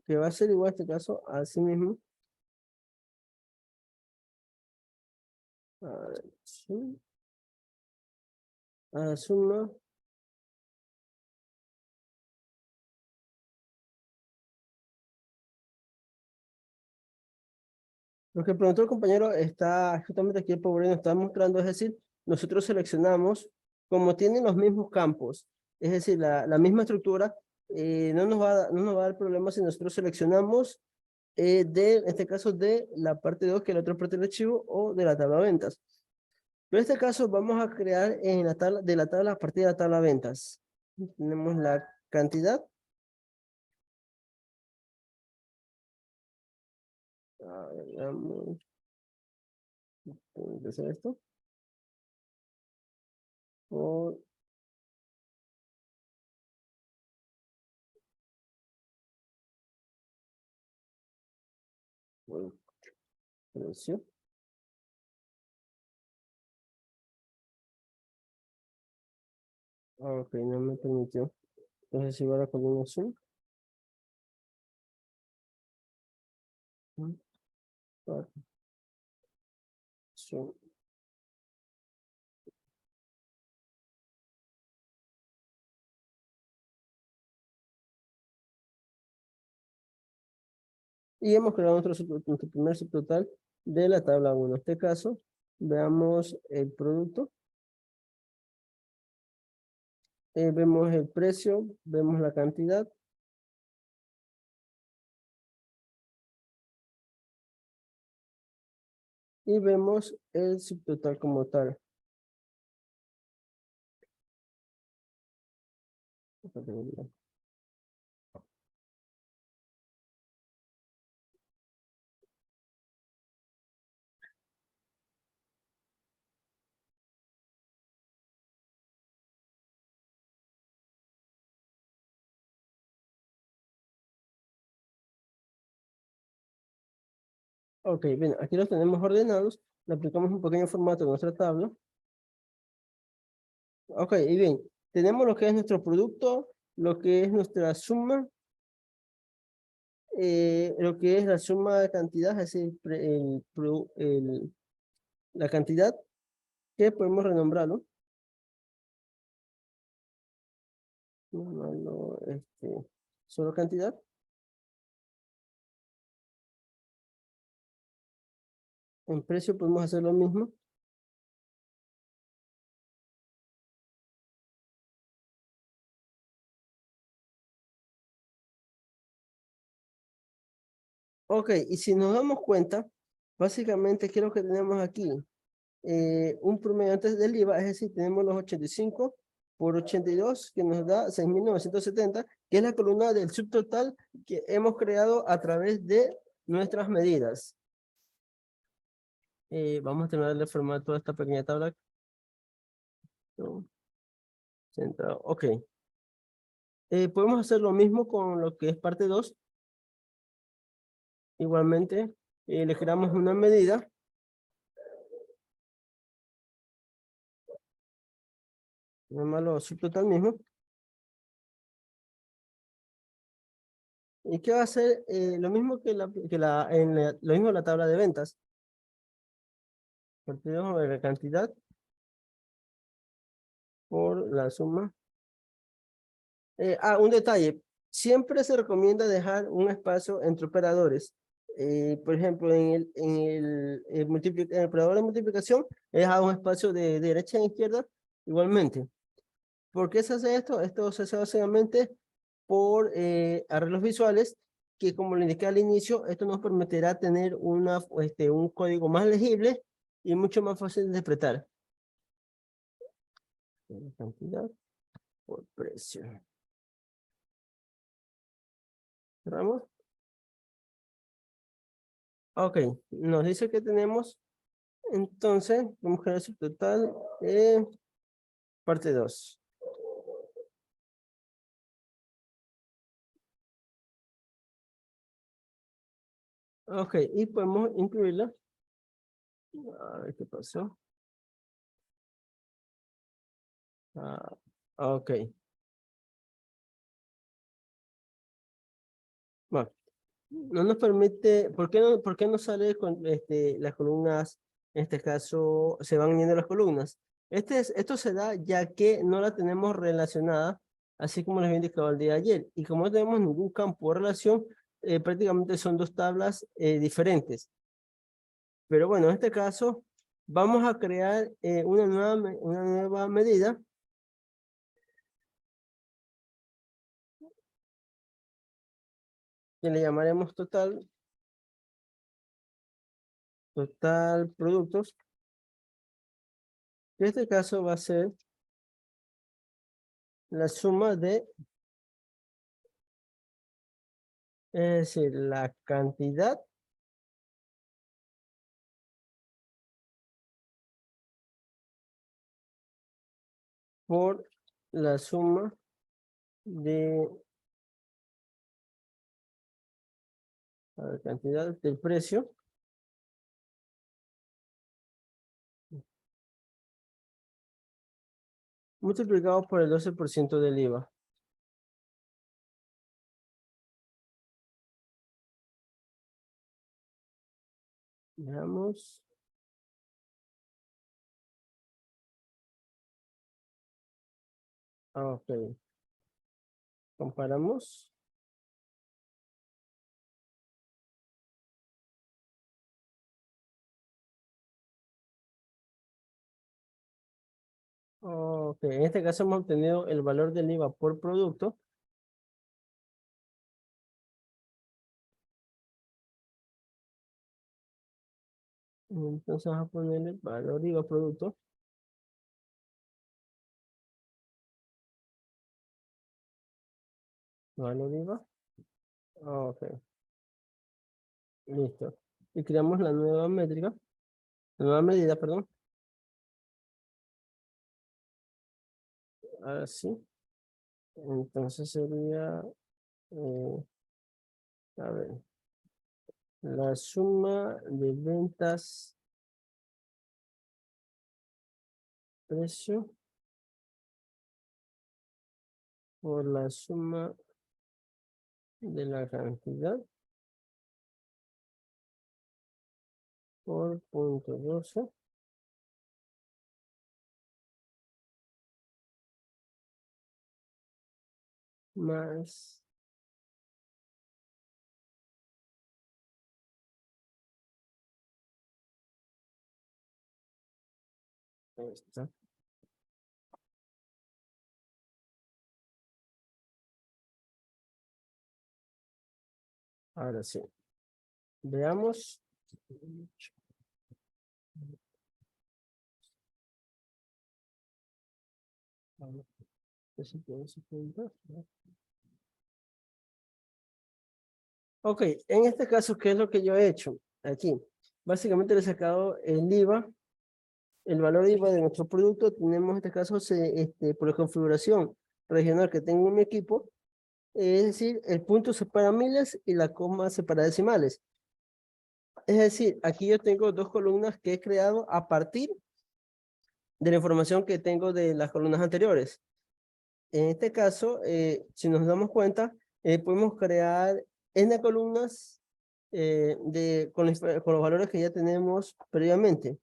Speaker 2: Que va a ser igual en este caso, así mismo. A ver, sí. Suma. Lo que preguntó el compañero está justamente aquí el pobre nos está mostrando, es decir, nosotros seleccionamos, como tienen los mismos campos, es decir, la misma estructura, no nos va a dar problema si nosotros seleccionamos en este caso, de la parte 2, que es la otra parte del archivo, o de la tabla de ventas. Pero en este caso vamos a crear en la tabla, de la tabla a partir de la tabla de ventas. Tenemos la cantidad. A ver, vamos a empezar esto. Por, bueno, precio. Ok, no me permitió. Entonces, si va a la columna zoom. Para, zoom. Y hemos creado nuestro primer subtotal de la tabla 1. En este caso, veamos el producto. Vemos el precio, vemos la cantidad. Y vemos el subtotal como tal. Ok, bien, aquí los tenemos ordenados. Le aplicamos un pequeño formato de nuestra tabla. Ok, y bien, tenemos lo que es nuestro producto, lo que es nuestra suma, lo que es la suma de cantidad, es decir, la cantidad que podemos renombrarlo. Llamarlo, solo cantidad. En precio podemos hacer lo mismo. Ok, y si nos damos cuenta, básicamente, ¿qué es lo que tenemos aquí? Un promedio antes del IVA, es decir, tenemos los 85 por 82, que nos da 6.970, que es la columna del subtotal que hemos creado a través de nuestras medidas. Vamos a terminar de formar toda esta pequeña tabla. No, centrado. Ok. Podemos hacer lo mismo con lo que es parte 2. Igualmente, le creamos una medida. Llamarlo subtotal mismo. ¿Y qué va a hacer? Lo mismo que lo mismo la tabla de ventas. Partido de la cantidad por la suma. Un detalle. Siempre se recomienda dejar un espacio entre operadores. Por ejemplo, en el operador de multiplicación, he dejado un espacio de derecha a izquierda igualmente. ¿Por qué se hace esto? Esto se hace básicamente por arreglos visuales, que como le indiqué al inicio, esto nos permitirá tener un código más legible y mucho más fácil de interpretar. Cantidad por precio. ¿Cerramos? Ok, nos dice que tenemos, entonces, vamos a crear su total, parte 2. Ok, y podemos incluirla. A ver qué pasó. Ok. Bueno, no nos permite, por qué no sale con las columnas? En este caso, se van uniendo las columnas. Esto se da ya que no la tenemos relacionada, así como les había indicado el día de ayer. Y como no tenemos ningún campo de relación, prácticamente son dos tablas diferentes. Pero bueno, en este caso, vamos a crear una nueva medida. Que le llamaremos total productos. En este caso va a ser la suma de, es decir, la cantidad por la suma de la cantidad del precio multiplicado por el 12% del IVA. Veamos. Ok. Comparamos. Ok, en este caso hemos obtenido el valor del IVA por producto. Entonces vamos a poner el valor IVA producto. Valor IVA. Ok, listo. Y creamos la nueva métrica. La nueva medida, perdón. Ahora sí. Entonces sería, a ver, la suma de ventas, precio, por la suma de la cantidad por punto 12 más esta. Ahora sí. Veamos. Ok, en este caso, ¿qué es lo que yo he hecho? Aquí, básicamente le he sacado el IVA, el valor IVA de nuestro producto. Tenemos en este caso, por la configuración regional que tengo en mi equipo, es decir, el punto separa miles y la coma separa decimales. Es decir, aquí yo tengo dos columnas que he creado a partir de la información que tengo de las columnas anteriores. En este caso, si nos damos cuenta, podemos crear N columnas con los valores que ya tenemos previamente.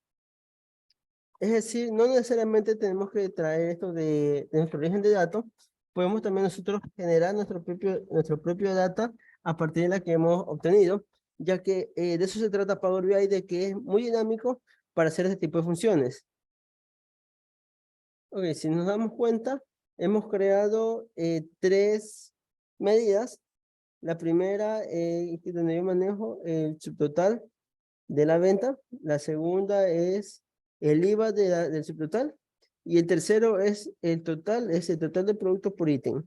Speaker 2: Es decir, no necesariamente tenemos que traer esto de nuestro origen de datos. Podemos también nosotros generar nuestro propio data a partir de la que hemos obtenido, ya que de eso se trata Power BI, de que es muy dinámico para hacer este tipo de funciones. Ok, si nos damos cuenta, hemos creado tres medidas. La primera, donde yo manejo el subtotal de la venta. La segunda es el IVA del subtotal. Y el tercero es el total de productos por ítem.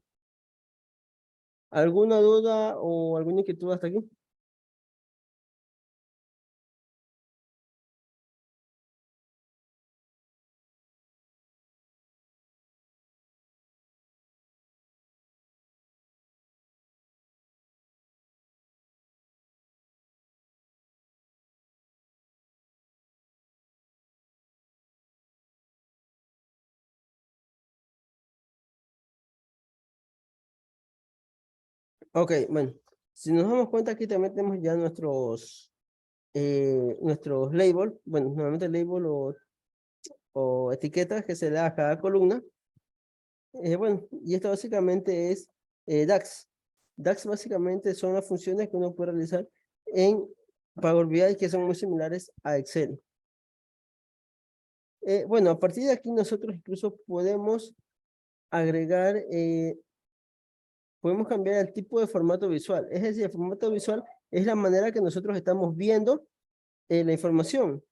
Speaker 2: ¿Alguna duda o alguna inquietud hasta aquí? Ok, bueno. Si nos damos cuenta, aquí también tenemos ya nuestros labels. Bueno, normalmente label o etiquetas que se le da a cada columna. Bueno, y esto básicamente es DAX. DAX básicamente son las funciones que uno puede realizar en Power BI, que son muy similares a Excel. Bueno, a partir de aquí nosotros incluso podemos agregar, podemos cambiar el tipo de formato visual. Es decir, el formato visual es la manera que nosotros estamos viendo la información.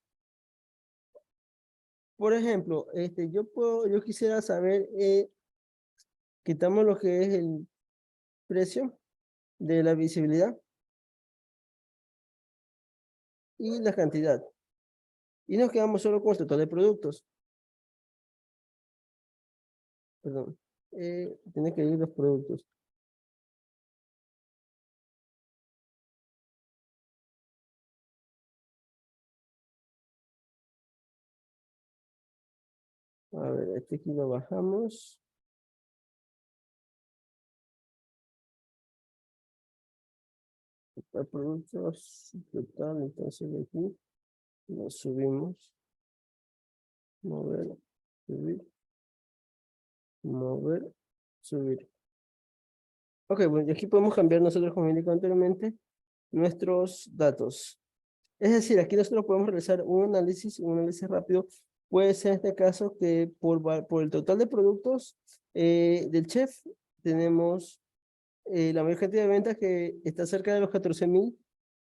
Speaker 2: Por ejemplo, yo quisiera saber, quitamos lo que es el precio de la visibilidad y la cantidad. Y nos quedamos solo con el total de productos. Perdón. Tiene que ir los productos. A ver, este aquí lo bajamos. Total productos, total, entonces de aquí lo subimos. Mover, subir, mover, subir. Ok, bueno, y aquí podemos cambiar nosotros, como indicó anteriormente, nuestros datos. Es decir, aquí nosotros podemos realizar un análisis rápido. Puede ser en este caso que por el total de productos del chef tenemos la mayor cantidad de ventas que está cerca de los 14.000.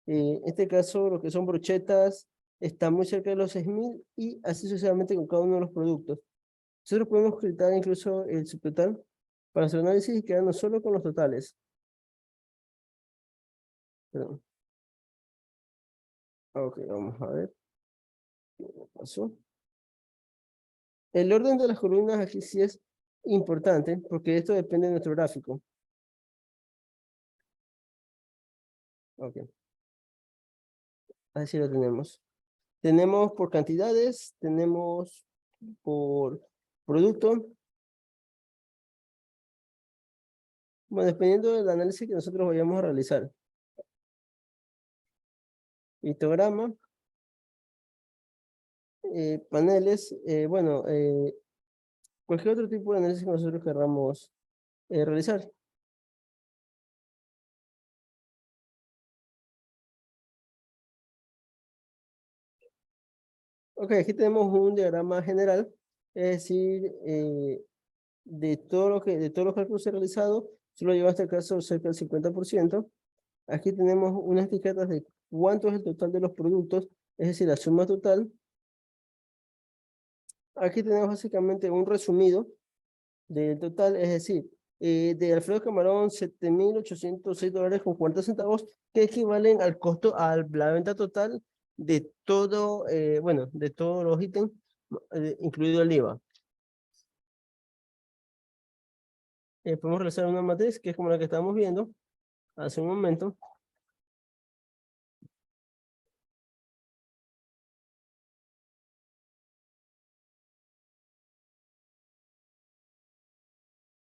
Speaker 2: En este caso, lo que son brochetas está muy cerca de los 6.000 y así sucesivamente con cada uno de los productos. Nosotros podemos quitar incluso el subtotal para hacer análisis y quedarnos solo con los totales. Perdón. Ok, vamos a ver. ¿Qué pasó? El orden de las columnas aquí sí es importante porque esto depende de nuestro gráfico. Ok, así lo tenemos. Tenemos por cantidades, tenemos por producto. Bueno, dependiendo del análisis que nosotros vayamos a realizar. Histograma, paneles, cualquier otro tipo de análisis que nosotros queramos realizar. Ok, aquí tenemos un diagrama general, es decir, de todos los cálculos realizados, solo lleva hasta el caso cerca del 50%. Aquí tenemos unas etiquetas de cuánto es el total de los productos, es decir, la suma total. Aquí tenemos básicamente un resumido del total, es decir, de Alfredo Camarón, $7.806.40, que equivalen al costo, a la venta total de todo, de todos los ítems, incluido el IVA. Podemos realizar una matriz que es como la que estábamos viendo hace un momento.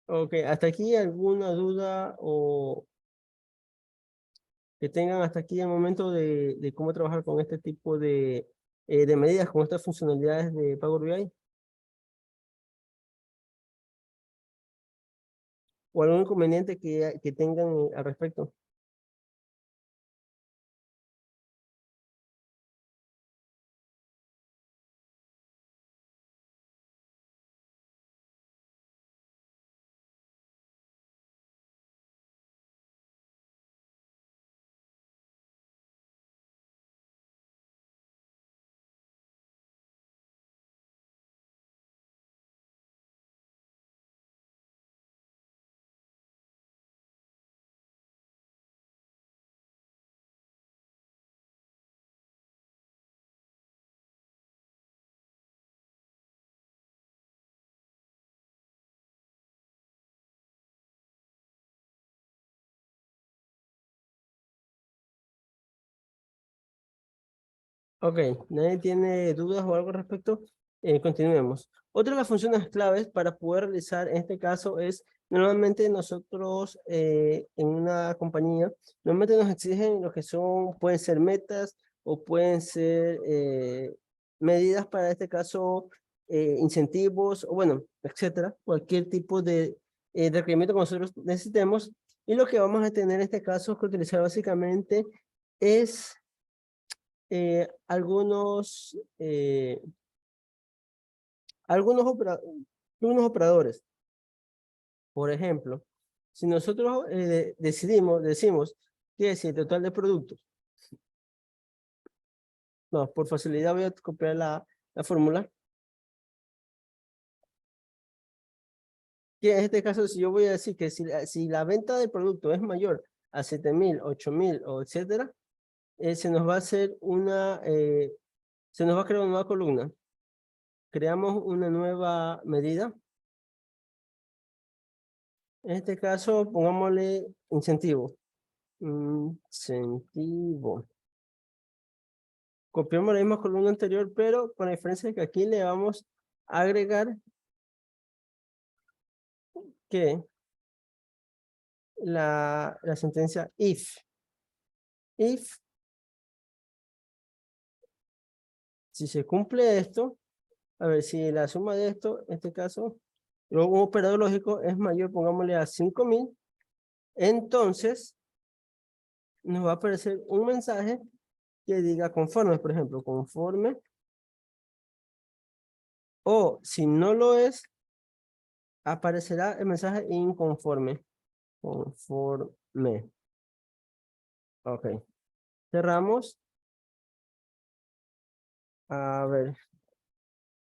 Speaker 2: Ok, hasta aquí alguna duda o que tengan hasta aquí el momento de cómo trabajar con este tipo de medidas, con estas funcionalidades de Power BI, o algún inconveniente que tengan al respecto. Ok, ¿nadie tiene dudas o algo al respecto? Continuemos. Otra de las funciones claves para poder realizar en este caso es, normalmente nosotros en una compañía, normalmente nos exigen lo que son, pueden ser metas o pueden ser medidas para este caso, incentivos, o bueno, etcétera, cualquier tipo de requerimiento que nosotros necesitemos. Y lo que vamos a tener en este caso que utilizar básicamente es algunos algunos operadores. Por ejemplo, si nosotros decimos que es el total de productos. No, por facilidad voy a copiar la fórmula. Que en este caso, si yo voy a decir que si la venta del producto es mayor a 7.000, 8.000 o etcétera, se nos va a hacer se nos va a crear una nueva columna. Creamos una nueva medida. En este caso, pongámosle incentivo. Incentivo. Copiamos la misma columna anterior, pero con la diferencia de que aquí le vamos a agregar que la sentencia if, si se cumple esto, a ver, si la suma de esto, en este caso, luego un operador lógico es mayor, pongámosle a 5000, entonces nos va a aparecer un mensaje que diga conforme, por ejemplo, conforme, o si no lo es, aparecerá el mensaje inconforme, conforme. Ok, cerramos. A ver,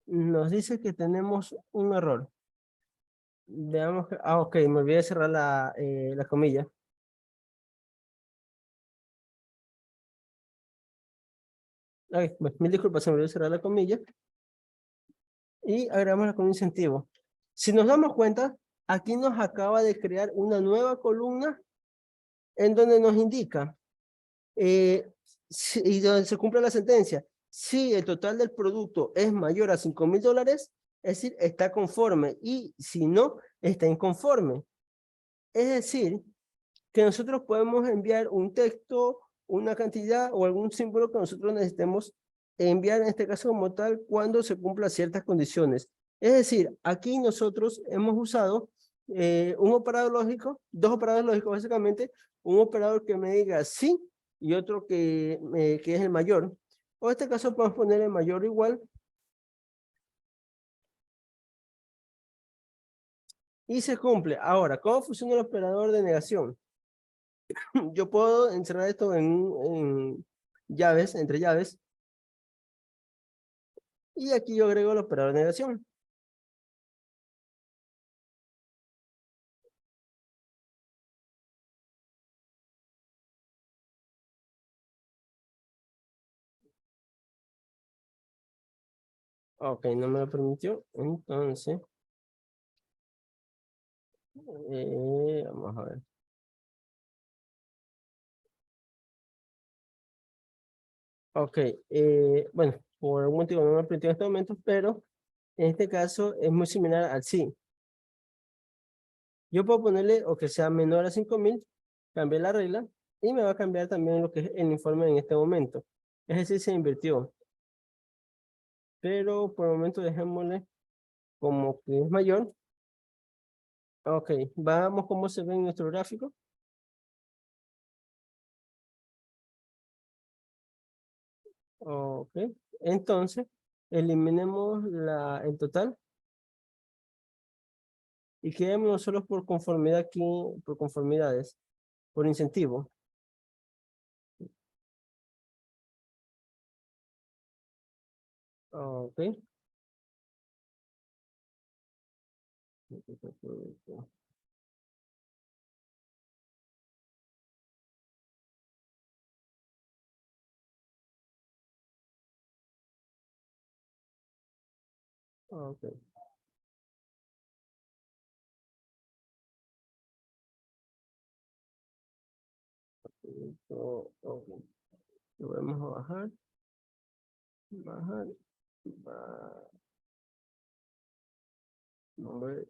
Speaker 2: nos dice que tenemos un error. Veamos que, ok, me olvidé de cerrar la comilla. Ok, bueno, mil disculpas, se me olvidó cerrar la comilla. Y agregamos con incentivo. Si nos damos cuenta, aquí nos acaba de crear una nueva columna en donde nos indica y donde se cumple la sentencia. Si el total del producto es mayor a $5000, es decir, está conforme, y si no, está inconforme. Es decir, que nosotros podemos enviar un texto, una cantidad o algún símbolo que nosotros necesitemos enviar, en este caso como tal, cuando se cumplan ciertas condiciones. Es decir, aquí nosotros hemos usado un operador lógico, dos operadores lógicos básicamente, un operador que me diga sí y otro que es el mayor. O en este caso podemos poner el mayor igual y se cumple. Ahora, ¿cómo funciona el operador de negación? Yo puedo encerrar esto en llaves, entre llaves, y aquí yo agrego el operador de negación. Ok, no me lo permitió. Entonces, vamos a ver. Ok, bueno, por algún motivo no me lo permitió en este momento, pero en este caso es muy similar al sí. Yo puedo ponerle o que sea menor a 5000, cambiar la regla, y me va a cambiar también lo que es el informe en este momento. Es decir, se invirtió. Pero por el momento dejémosle como que es mayor. Ok, vamos cómo se ve en nuestro gráfico. Ok, entonces eliminemos el total y quedémonos solo por conformidad aquí, por conformidades, por incentivo. Ok. Ok. Ok. Lo vamos a bajar, bajar,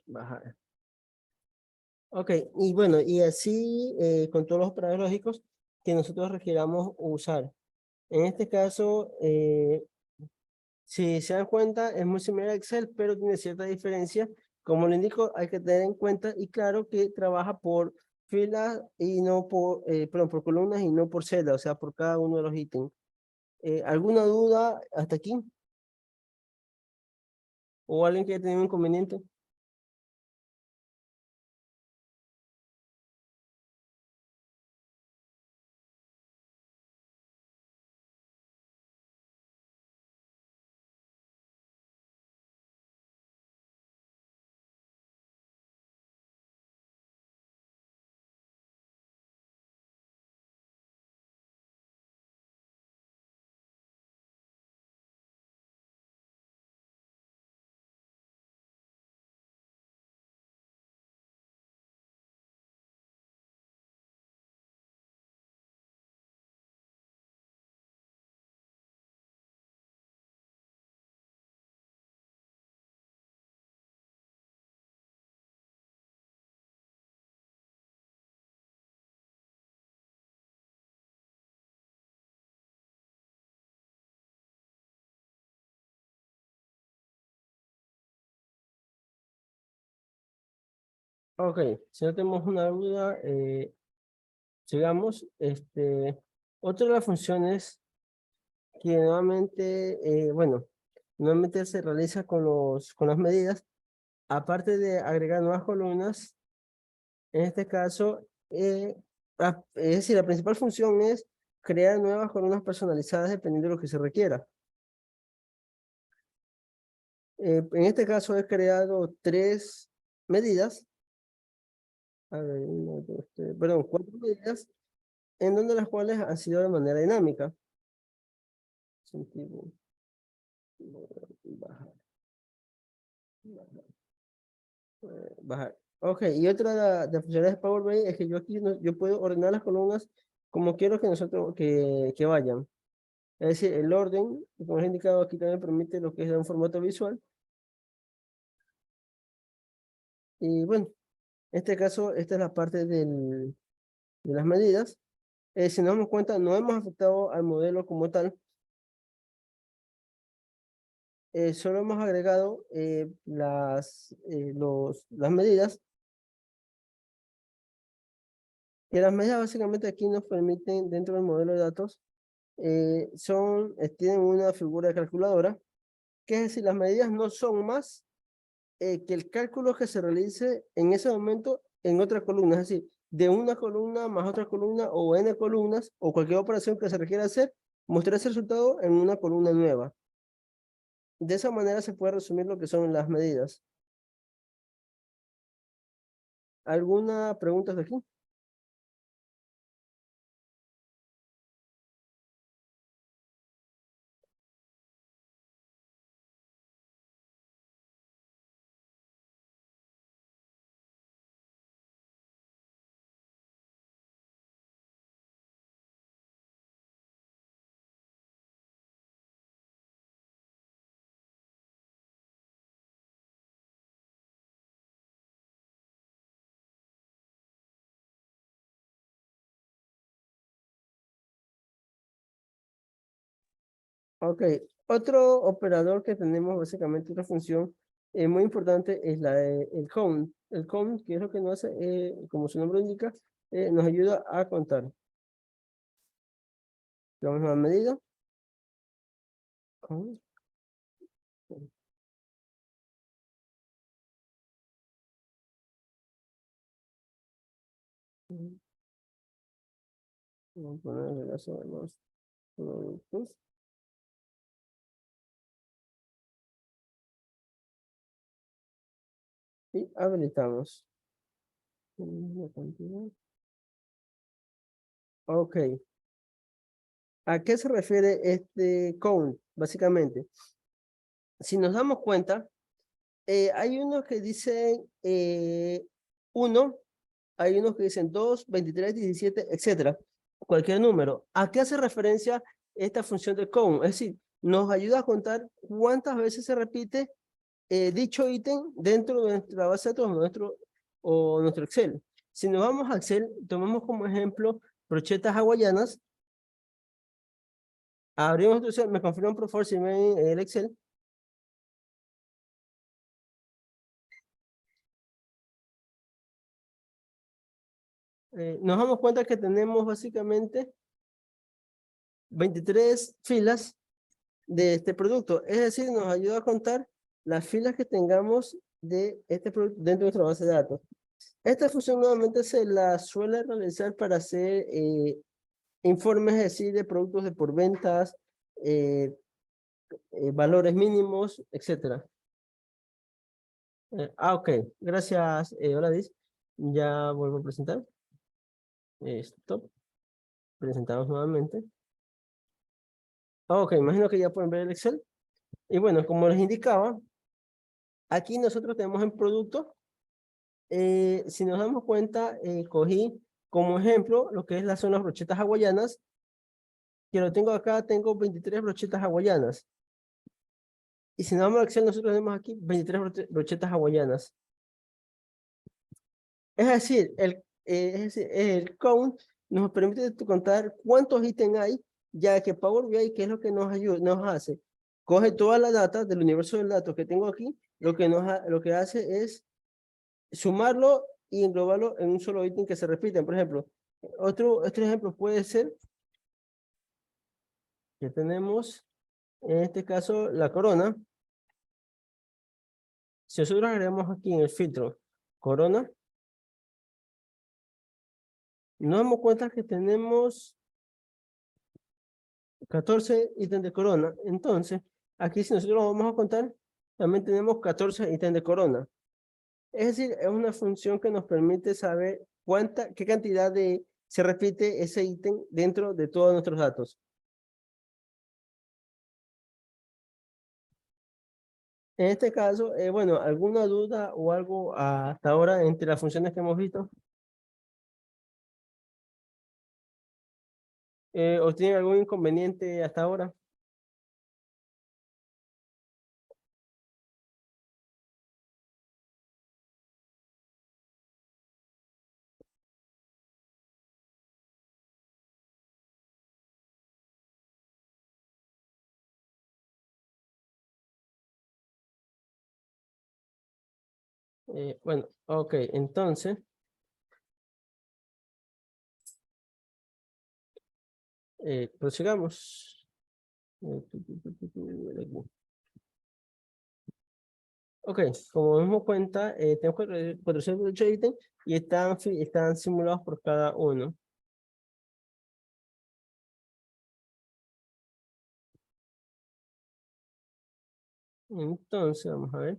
Speaker 2: bajar. Ok, y bueno, y así con todos los operadores lógicos que nosotros requiramos usar. En este caso, si se dan cuenta, es muy similar a Excel, pero tiene cierta diferencia. Como le indico, hay que tener en cuenta y claro que trabaja por filas y no por, perdón, por columnas y no por celdas, o sea, por cada uno de los ítems. ¿Alguna duda hasta aquí? ¿O alguien que tenga un inconveniente? Ok, si no tenemos una duda, sigamos. Otra de las funciones que nuevamente, bueno, nuevamente se realiza con las medidas, aparte de agregar nuevas columnas, en este caso, es decir, la principal función es crear nuevas columnas personalizadas dependiendo de lo que se requiera. En este caso he creado 3 medidas, a ver, 1, 2, 3, perdón, 4 medidas, en donde las cuales han sido de manera dinámica. Sentido, bajar, bajar, bajar. Ok, y otra de las funciones de Power BI es que yo aquí yo puedo ordenar las columnas como quiero que nosotros que vayan. Es decir, el orden, como les he indicado aquí, también permite lo que es un formato visual. Y bueno, en este caso, esta es la parte de las medidas. Si nos damos cuenta, no hemos afectado al modelo como tal. Solo hemos agregado las medidas. Y las medidas básicamente aquí nos permiten, dentro del modelo de datos, tienen una figura de calculadora, que es decir, las medidas no son más que el cálculo que se realice en ese momento en otra columna, es decir, de una columna más otra columna o n columnas o cualquier operación que se requiera hacer, mostrar ese resultado en una columna nueva. De esa manera se puede resumir lo que son las medidas. ¿Alguna pregunta de aquí? Ok, otro operador que tenemos, básicamente otra función muy importante es el count. El count, que es lo que nos hace, como su nombre indica, nos ayuda a contar. Vamos a la medida. Count. Vamos a poner el enlace de los productos. Y habilitamos. La cantidad. Ok. ¿A qué se refiere este count? Básicamente, si nos damos cuenta, hay unos que dicen 1, hay unos que dicen 2, 23, 17, etcétera. Cualquier número. ¿A qué hace referencia esta función de count? Es decir, nos ayuda a contar cuántas veces se repite dicho ítem dentro de nuestra base de datos o nuestro Excel. Si nos vamos a Excel, tomamos como ejemplo brochetas hawaianas. Abrimos tu Excel, me confirman por favor si ven el Excel. Nos damos cuenta que tenemos básicamente 23 filas de este producto. Es decir, nos ayuda a contar las filas que tengamos de este producto dentro de nuestra base de datos. Esta función nuevamente se la suele realizar para hacer informes, es decir, de productos de por ventas, valores mínimos, etc. Ok, gracias, Oladis. Ya vuelvo a presentar. Esto. Presentamos nuevamente. Ok, imagino que ya pueden ver el Excel. Y bueno, como les indicaba, aquí nosotros tenemos en producto. Si nos damos cuenta, cogí como ejemplo lo que es la zona brochetas hawaianas, que lo tengo acá, tengo 23 brochetas hawaianas. Y si nos vamos a Excel, nosotros tenemos aquí 23 brochetas hawaianas. Es decir, el count nos permite contar cuántos ítems hay, ya que Power BI, ¿qué es lo que nos ayuda, nos hace? Coge toda la data del universo de datos que tengo aquí, lo que hace es sumarlo y englobarlo en un solo ítem que se repiten. Por ejemplo, otro ejemplo puede ser que tenemos, en este caso, la corona. Si nosotros agregamos aquí en el filtro corona, nos damos cuenta que tenemos 14 ítems de corona. Entonces, aquí si nosotros lo vamos a contar, también tenemos 14 ítems de corona. Es decir, es una función que nos permite saber qué cantidad se repite ese ítem dentro de todos nuestros datos. En este caso, bueno, ¿alguna duda o algo hasta ahora entre las funciones que hemos visto? ¿O tienen algún inconveniente hasta ahora? Bueno, ok, entonces, prosigamos. Aquí. Ok, como nos damos cuenta, tenemos 408 ítems y están simulados por cada uno. Entonces, vamos a ver.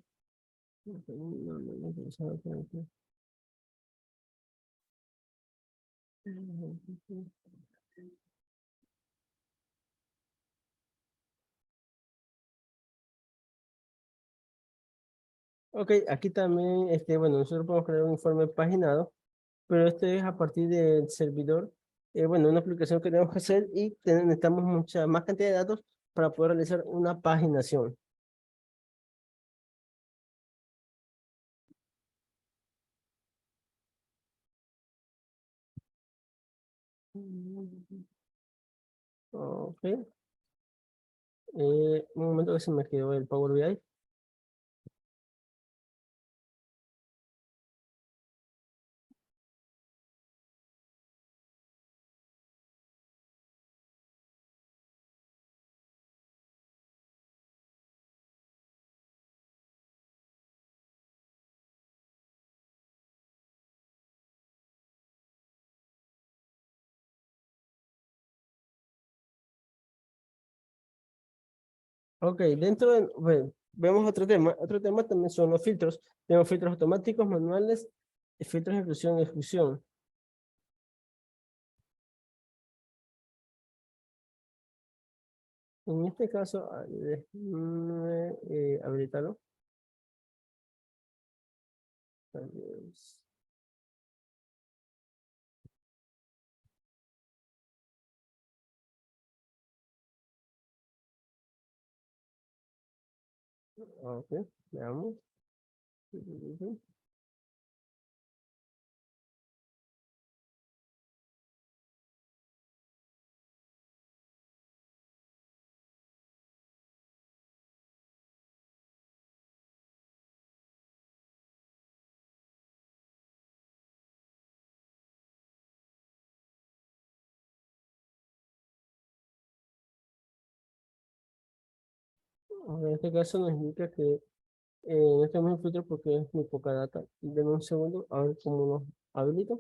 Speaker 2: Ok, aquí también, bueno, nosotros podemos crear un informe paginado, pero este es a partir del servidor, bueno, una aplicación que tenemos que hacer y necesitamos mucha más cantidad de datos para poder realizar una paginación. Ok, un momento que se me quedó el Power BI. Ok, bueno, vemos otro tema también son los filtros. Tenemos filtros automáticos, manuales, y filtros de inclusión y exclusión. En este caso, déjame, habilitarlo. Tal vez. Ok, veamos. En este caso nos indica que no tenemos el filtro porque es muy poca data. Denme un segundo, a ver cómo nos habilita.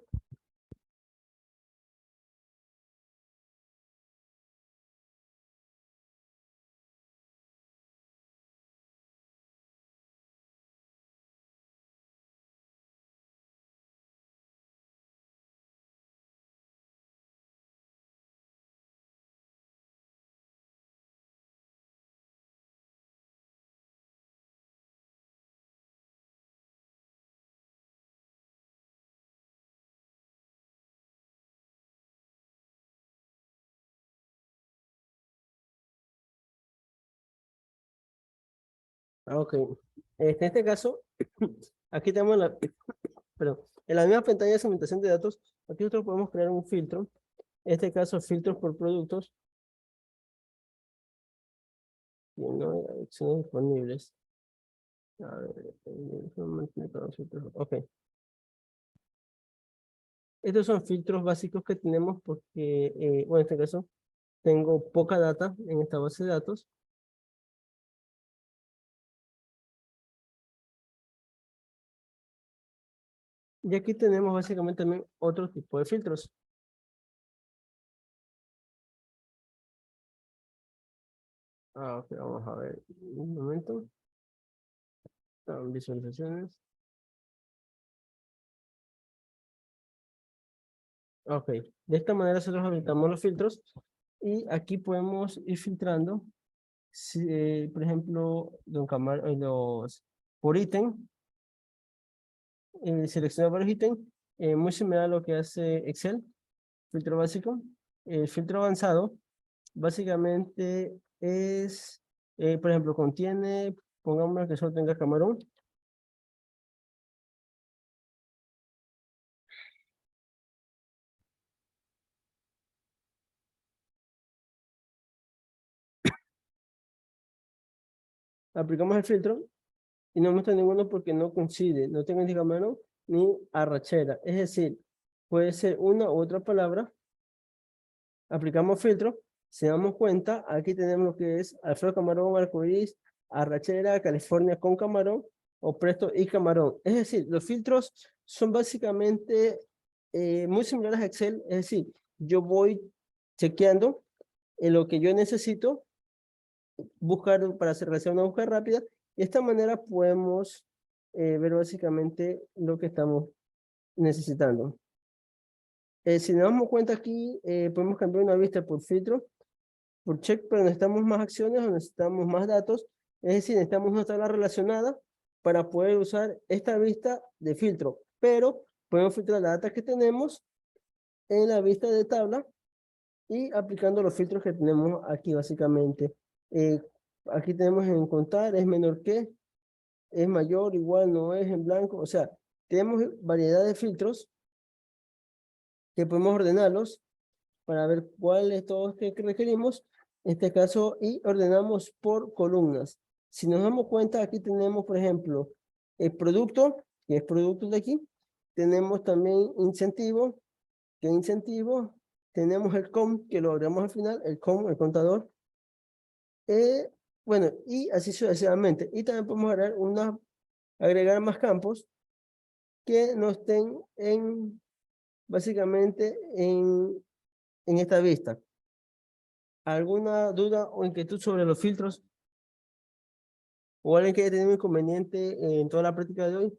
Speaker 2: Ok, en este caso, aquí tenemos pero en la misma pantalla de segmentación de datos, aquí nosotros podemos crear un filtro. En este caso, filtros por productos. Y no hay acciones disponibles. A ver, ok. Estos son filtros básicos que tenemos porque, bueno, en este caso, tengo poca data en esta base de datos. Y aquí tenemos básicamente también otro tipo de filtros. Ok, vamos a ver un momento. Visualizaciones. Ok, de esta manera nosotros habilitamos los filtros y aquí podemos ir filtrando, por ejemplo, por ítem, seleccionar varios ítems, muy similar a lo que hace Excel, filtro básico. El filtro avanzado básicamente es, por ejemplo, contiene, pongamos que solo tenga camarón. Aplicamos el filtro y no muestra ninguno porque no coincide, no tengo ni camarón ni arrachera. Es decir, puede ser una u otra palabra. Aplicamos filtro, si damos cuenta, aquí tenemos lo que es Alfredo Camarón, arcoíris, arrachera, California con camarón o presto y camarón. Es decir, los filtros son básicamente muy similares a Excel. Es decir, yo voy chequeando en lo que yo necesito buscar para realizar una búsqueda rápida. Y de esta manera podemos ver básicamente lo que estamos necesitando. Si nos damos cuenta aquí, podemos cambiar una vista por filtro, por check, pero necesitamos más acciones o necesitamos más datos. Es decir, necesitamos una tabla relacionada para poder usar esta vista de filtro. Pero podemos filtrar la data que tenemos en la vista de tabla y aplicando los filtros que tenemos aquí básicamente. Aquí tenemos en contar, es menor que, es mayor, igual, no es, en blanco. O sea, tenemos variedad de filtros que podemos ordenarlos para ver cuáles todos que requerimos, en este caso, y ordenamos por columnas. Si nos damos cuenta, aquí tenemos, por ejemplo, el producto, que es producto de aquí, tenemos también incentivo, que es incentivo, tenemos el com, que lo agregamos al final, el com, el contador, bueno, y así sucesivamente. Y también podemos agregar más campos que no estén básicamente en esta vista. ¿Alguna duda o inquietud sobre los filtros? ¿O alguien que haya tenido un inconveniente en toda la práctica de hoy?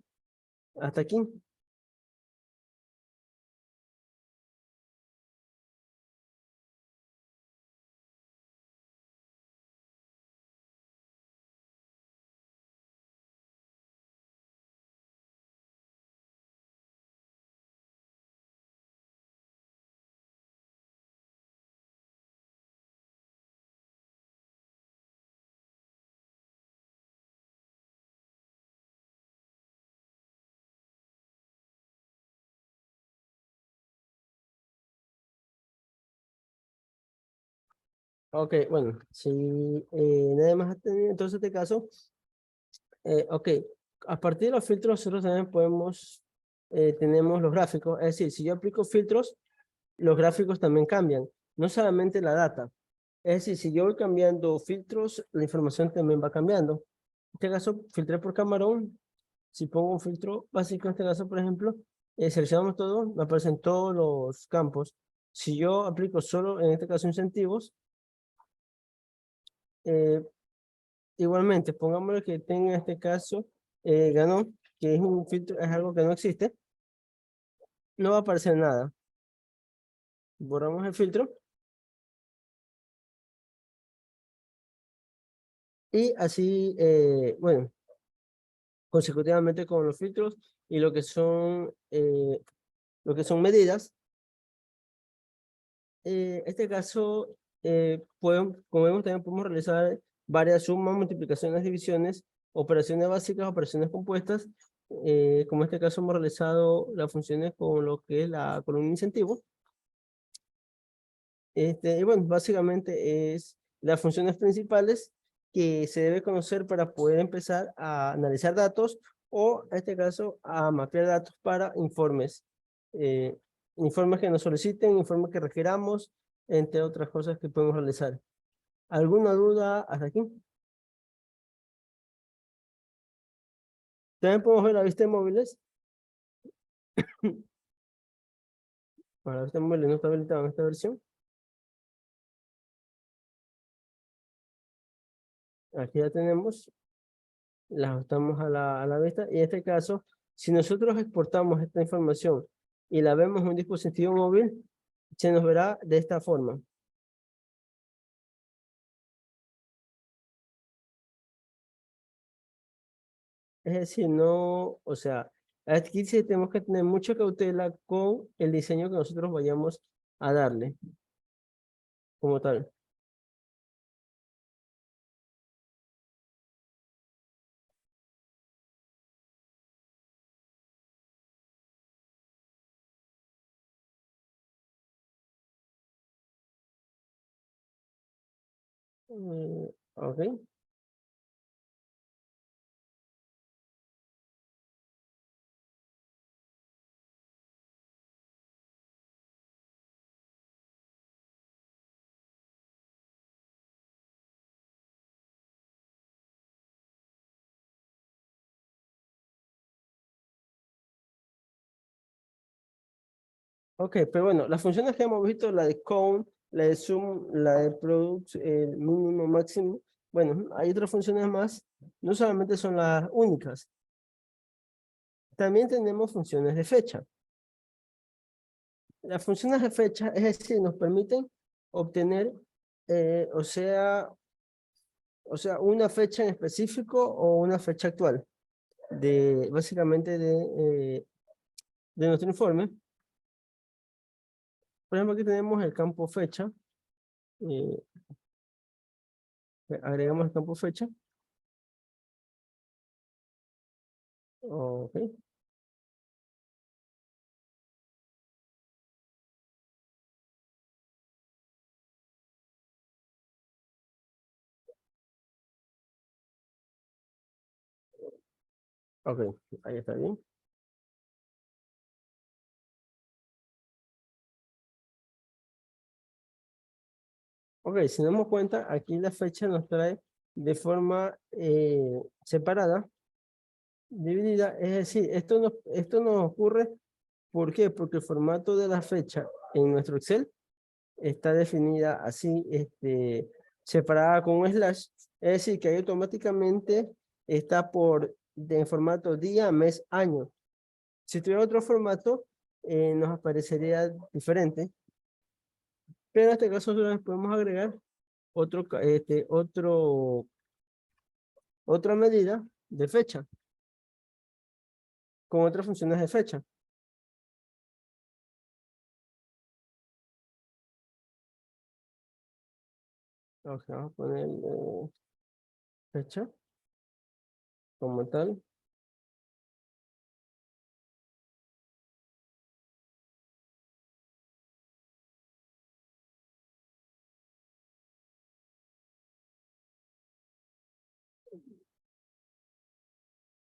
Speaker 2: Hasta aquí. Ok, bueno, si nadie más ha tenido entonces este caso, ok, a partir de los filtros nosotros también tenemos los gráficos, es decir, si yo aplico filtros, los gráficos también cambian, no solamente la data. Es decir, si yo voy cambiando filtros, la información también va cambiando. En este caso, filtré por camarón. Si pongo un filtro básico, en este caso, por ejemplo, seleccionamos todo, me aparecen todos los campos. Si yo aplico solo, en este caso, incentivos, eh, igualmente, pongámosle que tenga en este caso, ganó, que es un filtro, es algo que no existe, no va a aparecer nada. Borramos el filtro. Y así, bueno, consecutivamente con los filtros y lo que son medidas. Este caso, como vemos, también podemos realizar varias sumas, multiplicaciones, divisiones, operaciones básicas, operaciones compuestas. Como en este caso hemos realizado las funciones con lo que es la columna incentivo. Y bueno, básicamente es las funciones principales que se debe conocer para poder empezar a analizar datos o, en este caso, a mapear datos para informes. informes que nos soliciten, informes que requeramos, entre otras cosas que podemos realizar. ¿Alguna duda hasta aquí? También podemos ver la vista de móviles. Para la vista de móviles no está habilitada en esta versión. Aquí ya tenemos, la ajustamos a la vista. Y en este caso, si nosotros exportamos esta información y la vemos en un dispositivo móvil, se nos verá de esta forma. Es decir, no, o sea, aquí sí tenemos que tener mucha cautela con el diseño que nosotros vayamos a darle, como tal. Ok. Ok, pero bueno, las funciones que hemos visto, la de count, la de zoom, la de product, el mínimo, máximo, bueno, hay otras funciones más, no solamente son las únicas. También tenemos funciones de fecha. Las funciones de fecha, es decir, nos permiten obtener, o sea, una fecha en específico o una fecha actual, básicamente de nuestro informe. Por ejemplo, aquí tenemos el campo fecha. eh, Agregamos el campo fecha. Ok. Ok, ahí está bien. Ok, si nos damos cuenta, aquí la fecha nos trae de forma separada, dividida. Es decir, esto nos ocurre, ¿por qué? Porque el formato de la fecha en nuestro Excel está definida así, separada con un slash. Es decir, que ahí automáticamente está en formato día, mes, año. Si tuviera otro formato, nos aparecería diferente. Pero en este caso nosotros podemos agregar otra medida de fecha, con otras funciones de fecha. Ok, vamos a poner fecha como tal.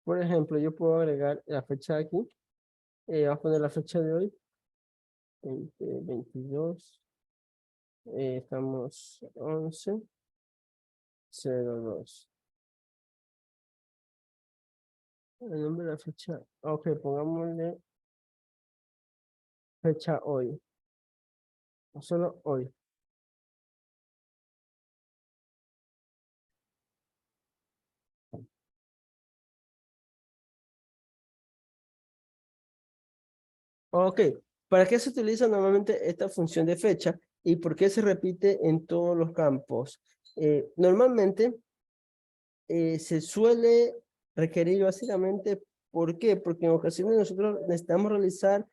Speaker 2: Por ejemplo, yo puedo agregar la fecha aquí. Vamos a poner la fecha de hoy, 22. Estamos 11/02. El nombre de la fecha. Ok, pongámosle fecha hoy. Solo hoy. Ok, ¿para qué se utiliza normalmente esta función de fecha y por qué se repite en todos los campos? Normalmente se suele requerir básicamente, ¿por qué? Porque en ocasiones nosotros necesitamos realizar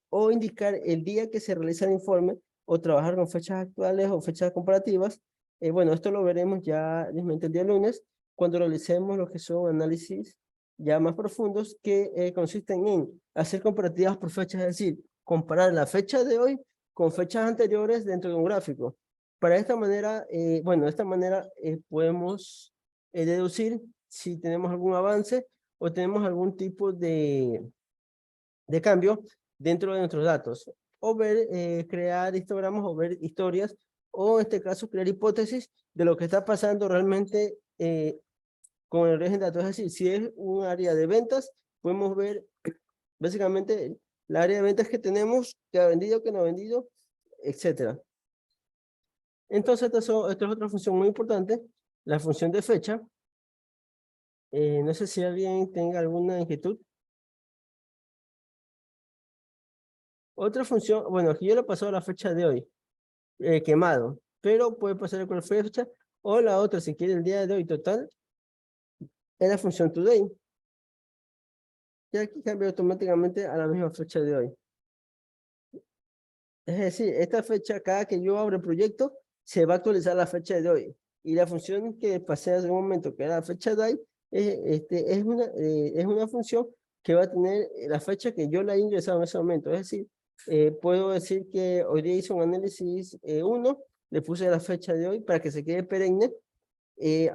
Speaker 2: o indicar el día que se realiza el informe o trabajar con fechas actuales o fechas comparativas. Bueno, esto lo veremos ya el día lunes cuando realicemos lo que son análisis ya más profundos que consisten en hacer comparativas por fechas, es decir, comparar la fecha de hoy con fechas anteriores dentro de un gráfico. Para esta manera, bueno, de esta manera podemos deducir si tenemos algún avance o tenemos algún tipo de cambio dentro de nuestros datos, o ver, crear histogramas o ver historias, o en este caso crear hipótesis de lo que está pasando realmente con el origen de datos. Es decir, si es un área de ventas, podemos ver básicamente la área de ventas que tenemos, que ha vendido, que no ha vendido, etcétera. Entonces, esta es otra función muy importante, la función de fecha. No sé si alguien tenga alguna inquietud. Otra función, bueno, aquí yo le he pasado la fecha de hoy, quemado, pero puede pasar cualquier fecha, o la otra, si quiere el día de hoy total, es la función today. Y aquí cambia automáticamente a la misma fecha de hoy. Es decir, esta fecha, cada que yo abro el proyecto, se va a actualizar la fecha de hoy. Y la función que pasé hace un momento, que era la fecha de hoy, es una función que va a tener la fecha que yo la he ingresado en ese momento. Es decir, puedo decir que hoy día hice un análisis 1, le puse la fecha de hoy para que se quede perenne.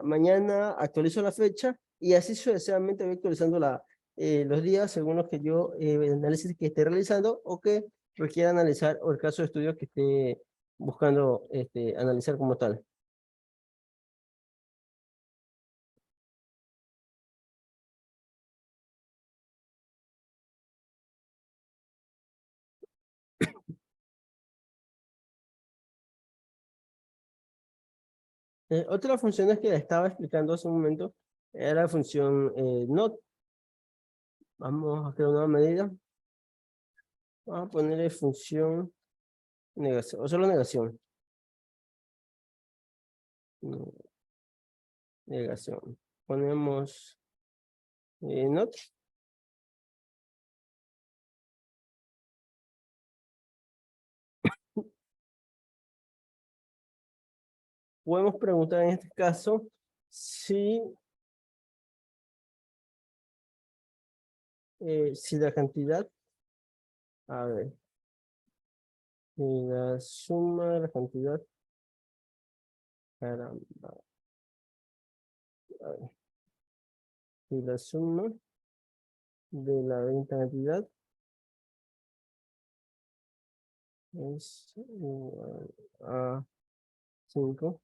Speaker 2: Mañana actualizo la fecha y así sucesivamente voy actualizando los días según los que yo, el análisis que esté realizando o que requiera analizar o el caso de estudio que esté buscando analizar como tal. Otra de las funciones que estaba explicando hace un momento era la función not. Vamos a crear una nueva medida. Vamos a ponerle función negación, o solo negación. No, negación. Ponemos not. Podemos preguntar en este caso si la cantidad, a ver, si la suma de la cantidad, caramba, a ver, si la suma de la venta cantidad es igual a 5.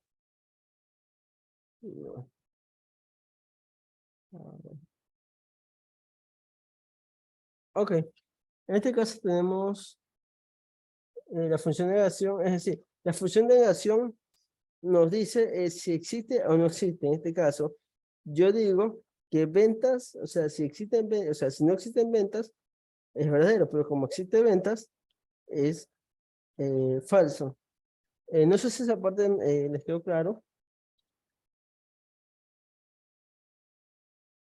Speaker 2: Ok, en este caso tenemos la función de negación, es decir, la función de negación nos dice si existe o no existe. En este caso, yo digo que ventas, o sea, si existen, o sea, si no existen ventas, es verdadero, pero como existe ventas, es falso. No sé si esa parte les quedó claro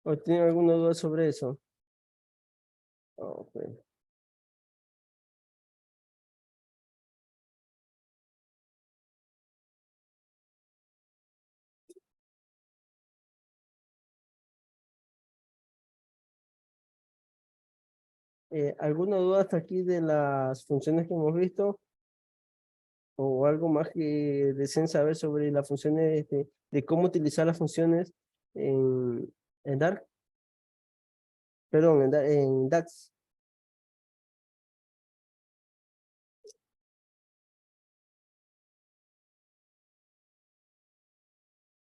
Speaker 2: o tienen alguna duda sobre eso. Ok. ¿Alguna duda hasta aquí de las funciones que hemos visto? ¿O algo más que deseen saber sobre las funciones de cómo utilizar las funciones en Dark? Perdón, en DAX.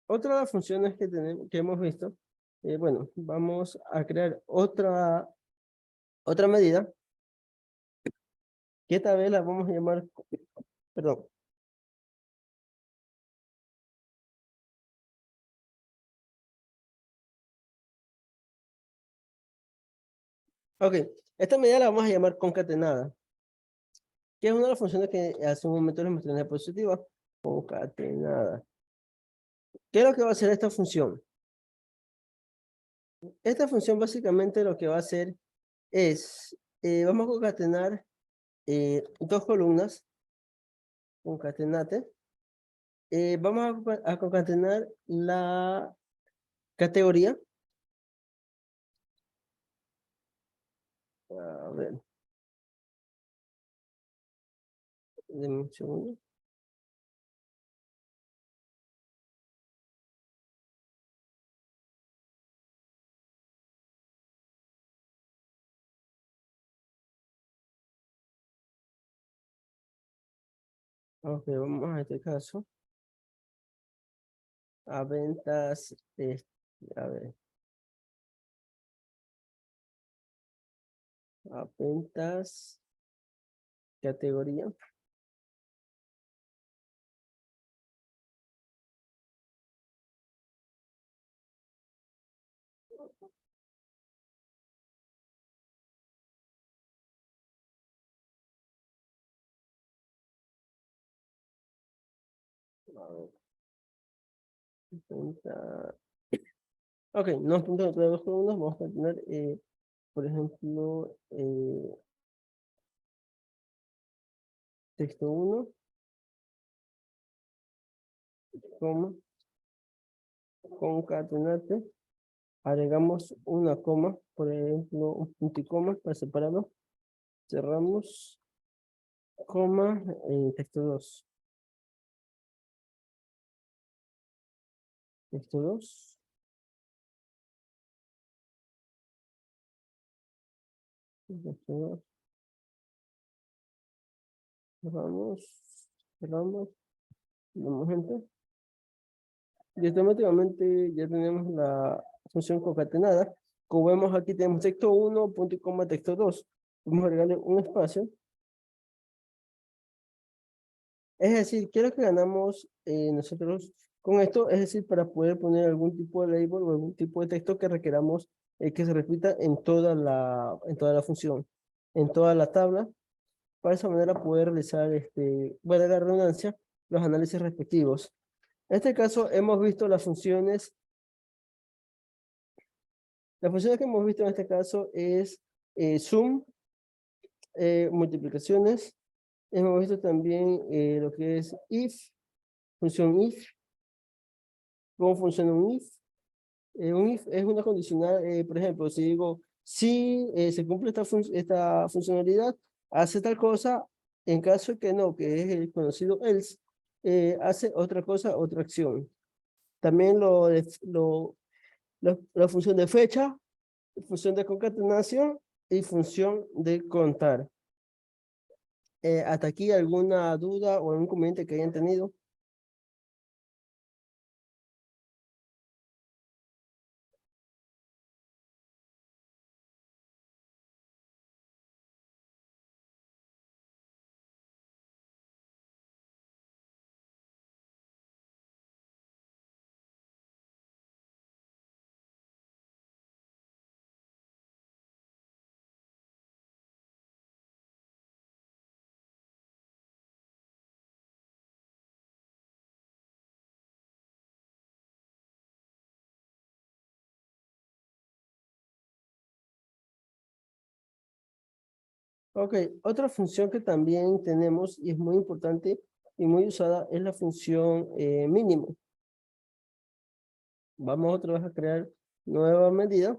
Speaker 2: Otra de las funciones que tenemos, que hemos visto, bueno, vamos a crear otra medida, que esta vez la vamos a llamar, perdón. Ok, esta medida la vamos a llamar concatenada, que es una de las funciones que hace un momento les mostré en la diapositiva, concatenada. ¿Qué es lo que va a hacer esta función? Esta función básicamente lo que va a hacer es, vamos a concatenar dos columnas, concatenate. Vamos a concatenar la categoría. A ver, denme un segundo. Ok, vamos a este caso. A ventas, a ver, a ventas, categoría. A ver, venta. Ok, no punto de dos columnas, vamos a tener, por ejemplo, texto 1, coma, concatenate, agregamos una coma, por ejemplo, un punto y coma para separarlo, cerramos, coma, texto 2, texto 2, texto 2, cerramos, cerramos, damos enter. Y automáticamente ya tenemos la función concatenada. Como vemos aquí tenemos texto 1, punto y coma, texto 2. Vamos a agregarle un espacio. Es decir, quiero que ganamos nosotros con esto, es decir, para poder poner algún tipo de label o algún tipo de texto que requeramos que se repita en toda la función, en toda la tabla, para esa manera poder realizar, buena la redundancia, los análisis respectivos. En este caso hemos visto las funciones que hemos visto en este caso es sum, multiplicaciones. Hemos visto también lo que es if, función if, cómo funciona un if es una condicional, por ejemplo, si digo, si se cumple esta funcionalidad, hace tal cosa, en caso de que no, que es el conocido else, hace otra cosa, otra acción. También la función de fecha, función de concatenación y función de contar. ¿Hasta aquí alguna duda o algún comentario que hayan tenido? Ok, otra función que también tenemos y es muy importante y muy usada es la función mínimo. Vamos otra vez a crear nueva medida.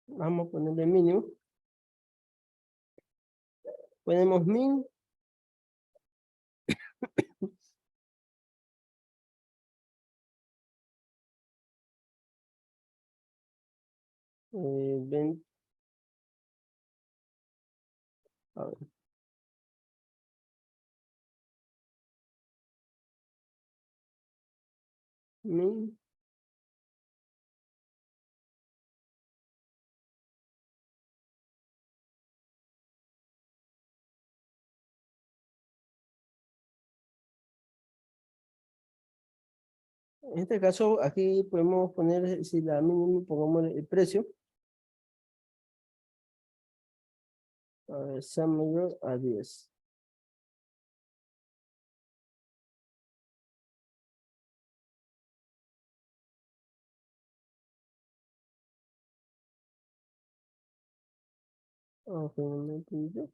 Speaker 2: Vamos a ponerle mínimo. Ponemos min. Ven, a ver, min. En este caso, aquí podemos poner, si la mínimo, pongamos el precio. A ver, sea mayor a 10. Ok, un momentito.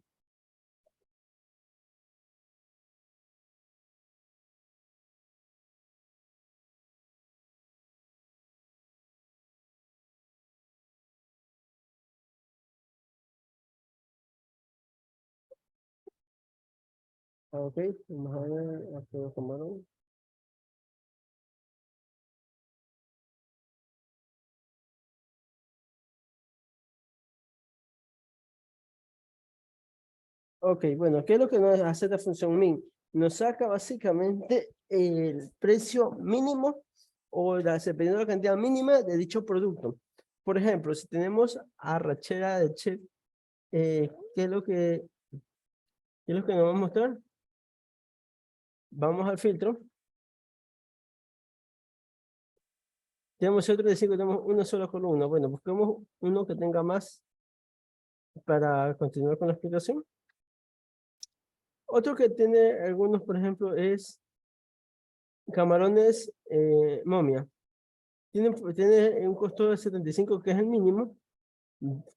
Speaker 2: Ok, vamos a ver, aquí lo tomaron. Ok, bueno, ¿qué es lo que nos hace esta función min? Nos saca básicamente el precio mínimo o dependiendo de la cantidad mínima de dicho producto. Por ejemplo, si tenemos arrachera de chef, ¿qué es lo que nos va a mostrar? Vamos al filtro. Tenemos otro de 5, tenemos una sola columna. Bueno, busquemos uno que tenga más para continuar con la explicación. Otro que tiene algunos, por ejemplo, es camarones momia. Tiene un costo de 75, que es el mínimo.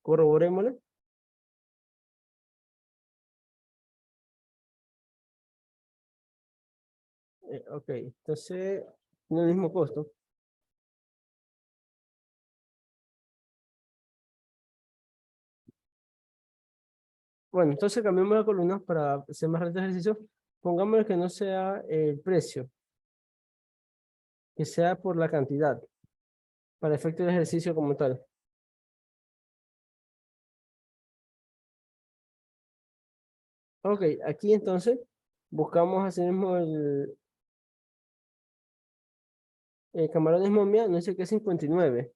Speaker 2: Corroborémosle. Ok, entonces tiene el mismo costo. Bueno, entonces cambiamos la columna para hacer más rápido el ejercicio. Pongámosle que no sea el precio, que sea por la cantidad, para efecto del ejercicio como tal. Ok, aquí entonces buscamos así mismo el camarones momia, no sé qué es 59.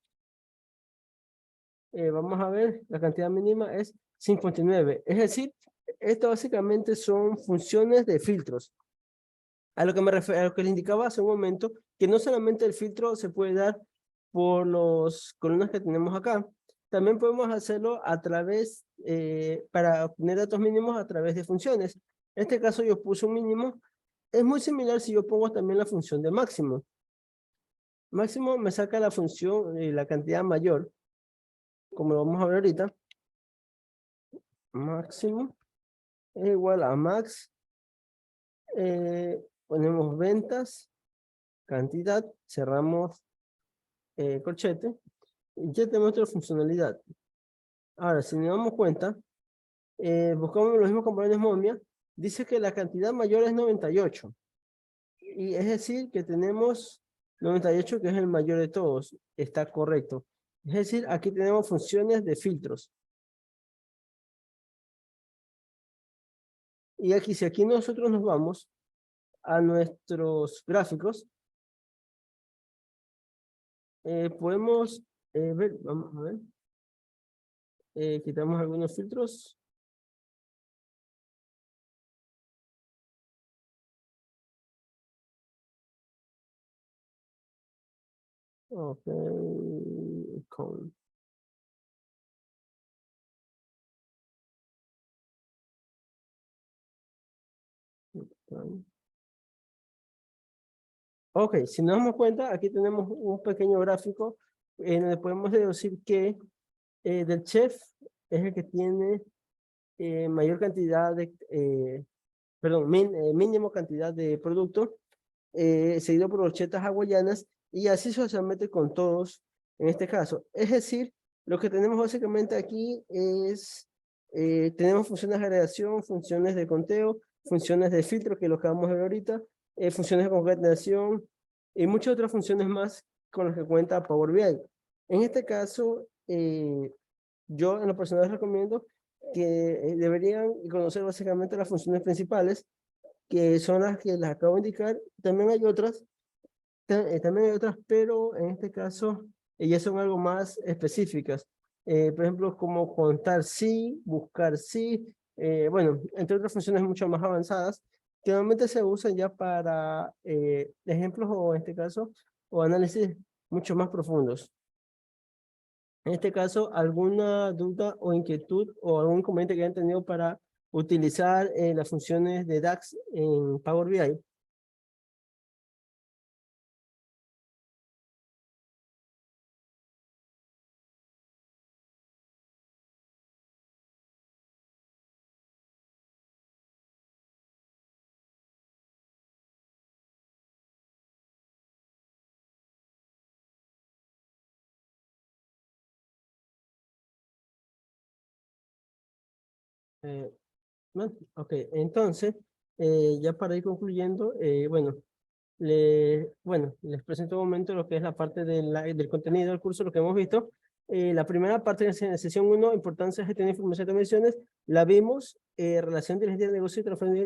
Speaker 2: Vamos a ver, la cantidad mínima es 59. Es decir, esto básicamente son funciones de filtros. A lo que me refiero, a lo que les indicaba hace un momento, que no solamente el filtro se puede dar por los columnas que tenemos acá, también podemos hacerlo a través, para obtener datos mínimos a través de funciones. En este caso yo puse un mínimo. Es muy similar si yo pongo también la función de máximo. Máximo me saca la función, la cantidad mayor, como lo vamos a ver ahorita. Máximo es igual a max. Ponemos ventas, cantidad, cerramos corchete y ya tenemos otra funcionalidad. Ahora, si nos damos cuenta, buscamos los mismos componentes momia, dice que la cantidad mayor es 98. Y es decir, que tenemos 98, que es el mayor de todos. Está correcto. Es decir, aquí tenemos funciones de filtros. Y aquí, si aquí nosotros nos vamos a nuestros gráficos, podemos ver, vamos a ver, quitamos algunos filtros. Ok, con... Ok, si nos damos cuenta, aquí tenemos un pequeño gráfico en donde podemos deducir que del chef es el que tiene mayor cantidad de, perdón, mínimo cantidad de producto, seguido por horchetas hawaianas y así sucesivamente con todos en este caso. Es decir, lo que tenemos básicamente aquí es, tenemos funciones de agregación, funciones de conteo, funciones de filtro, que es lo que vamos a ver ahorita, funciones de concatenación y muchas otras funciones más con las que cuenta Power BI. En este caso, yo en lo personal recomiendo que deberían conocer básicamente las funciones principales, que son las que les acabo de indicar. También hay otras, también hay otras, pero en este caso ellas son algo más específicas. Por ejemplo, como contar sí, buscar sí, bueno, entre otras funciones mucho más avanzadas, que normalmente se usan ya para ejemplos o en este caso, o análisis mucho más profundos. En este caso, ¿alguna duda o inquietud o algún inconveniente que hayan tenido para utilizar las funciones de DAX en Power BI? Eh, no, ok, entonces, ya para ir concluyendo, bueno, les presento un momento lo que es la parte del contenido del curso, lo que hemos visto. La primera parte de la sesión 1, importancia de gestión de información de mediciones, la vimos, relación de inteligencia de negocio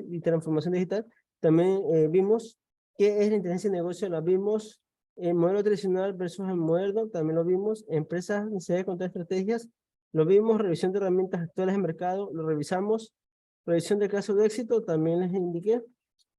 Speaker 2: y transformación digital. También vimos qué es la inteligencia de negocio, la vimos, el modelo tradicional versus el moderno, también lo vimos, empresas, necesidades de contar estrategias, lo vimos, revisión de herramientas actuales de mercado, lo revisamos, revisión de casos de éxito, también les indiqué.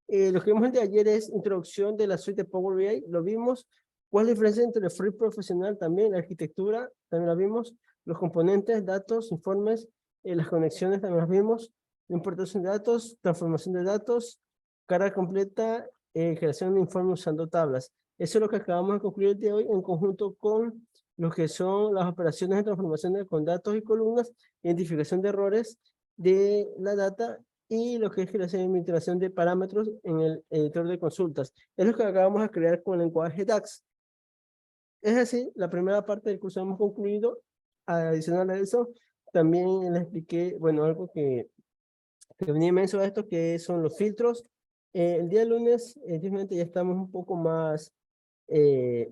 Speaker 2: Lo que vimos el de ayer es introducción de la suite de Power BI, lo vimos. ¿Cuál es la diferencia entre el free profesional también, la arquitectura, también la vimos, los componentes, datos, informes, las conexiones también las vimos, la importación de datos, transformación de datos, carga completa, creación de informes usando tablas. Eso es lo que acabamos de concluir el día de hoy en conjunto con lo que son las operaciones de transformación con datos y columnas, identificación de errores de la data y lo que es creación y administración de parámetros en el editor de consultas. Es lo que acabamos de crear con el lenguaje DAX. Es así, la primera parte del curso hemos concluido. Adicional a eso, también les expliqué, bueno, algo que venía inmenso a esto, que son los filtros. El día lunes, simplemente ya estamos un poco más,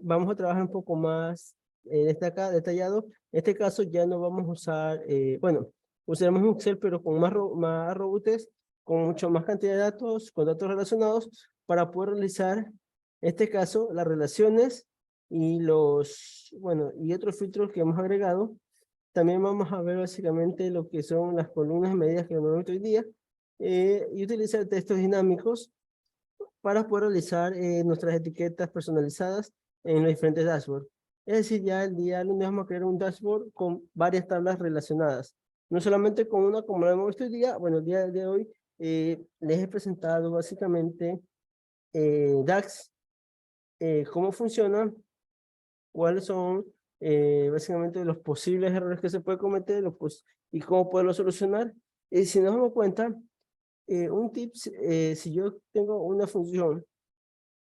Speaker 2: vamos a trabajar un poco más detallado. En este caso ya no vamos a usar, bueno, usaremos un Excel, pero con más robustez, con mucho más cantidad de datos, con datos relacionados, para poder realizar, en este caso, las relaciones y bueno, y otros filtros que hemos agregado. También vamos a ver básicamente lo que son las columnas de medidas que vemos hoy día y utilizar textos dinámicos para poder realizar nuestras etiquetas personalizadas en los diferentes dashboards. Es decir, ya el día lunes vamos a crear un dashboard con varias tablas relacionadas. No solamente con una como lo hemos visto hoy día, bueno, el día de hoy les he presentado básicamente DAX, cómo funciona, cuáles son básicamente los posibles errores que se puede cometer y cómo poderlo solucionar. Y si nos damos cuenta, un tip, si yo tengo una función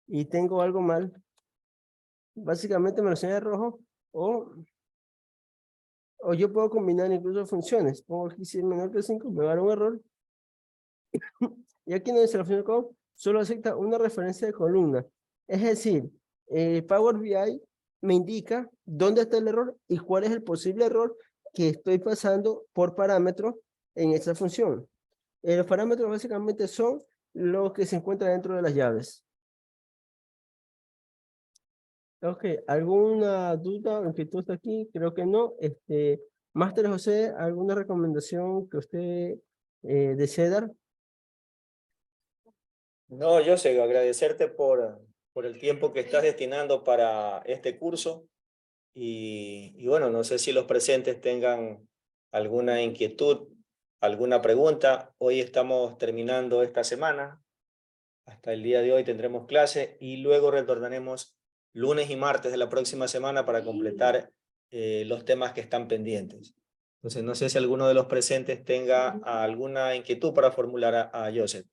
Speaker 2: y tengo algo mal, básicamente me lo enseña de rojo o yo puedo combinar incluso funciones. Pongo aquí si es menor que 5, me va a dar un error. Y aquí donde se la función com solo acepta una referencia de columna. Es decir, Power BI me indica dónde está el error y cuál es el posible error que estoy pasando por parámetro en esta función. Los parámetros básicamente son los que se encuentran dentro de las llaves. Ok, ¿alguna duda o inquietud hasta aquí? Creo que no. Máster José, ¿alguna recomendación que usted desee dar?
Speaker 1: No, yo sé, agradecerte por el tiempo que estás destinando para este curso y bueno, no sé si los presentes tengan alguna inquietud, alguna pregunta. Hoy estamos terminando esta semana, hasta el día de hoy tendremos clase y luego retornaremos lunes y martes de la próxima semana para completar los temas que están pendientes. Entonces, no sé si alguno de los presentes tenga alguna inquietud para formular a Joseph.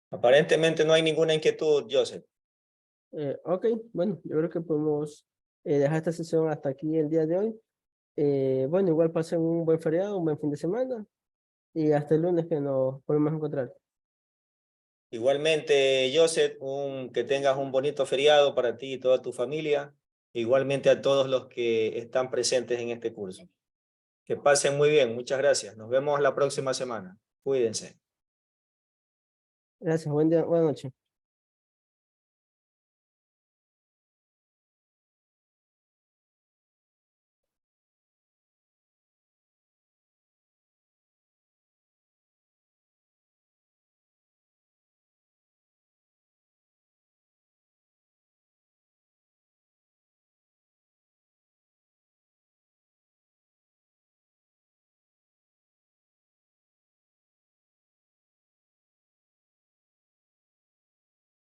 Speaker 1: Aparentemente no hay ninguna inquietud, Joseph.
Speaker 2: Ok, bueno, yo creo que podemos dejar esta sesión hasta aquí el día de hoy. Bueno, igual pasen un buen feriado, un buen fin de semana y hasta el lunes que nos podemos encontrar.
Speaker 1: Igualmente, Joseph, que tengas un bonito feriado para ti y toda tu familia. Igualmente a todos los que están presentes en este curso. Que pasen muy bien, muchas gracias. Nos vemos la próxima semana. Cuídense.
Speaker 2: Gracias, buen día, buena noche.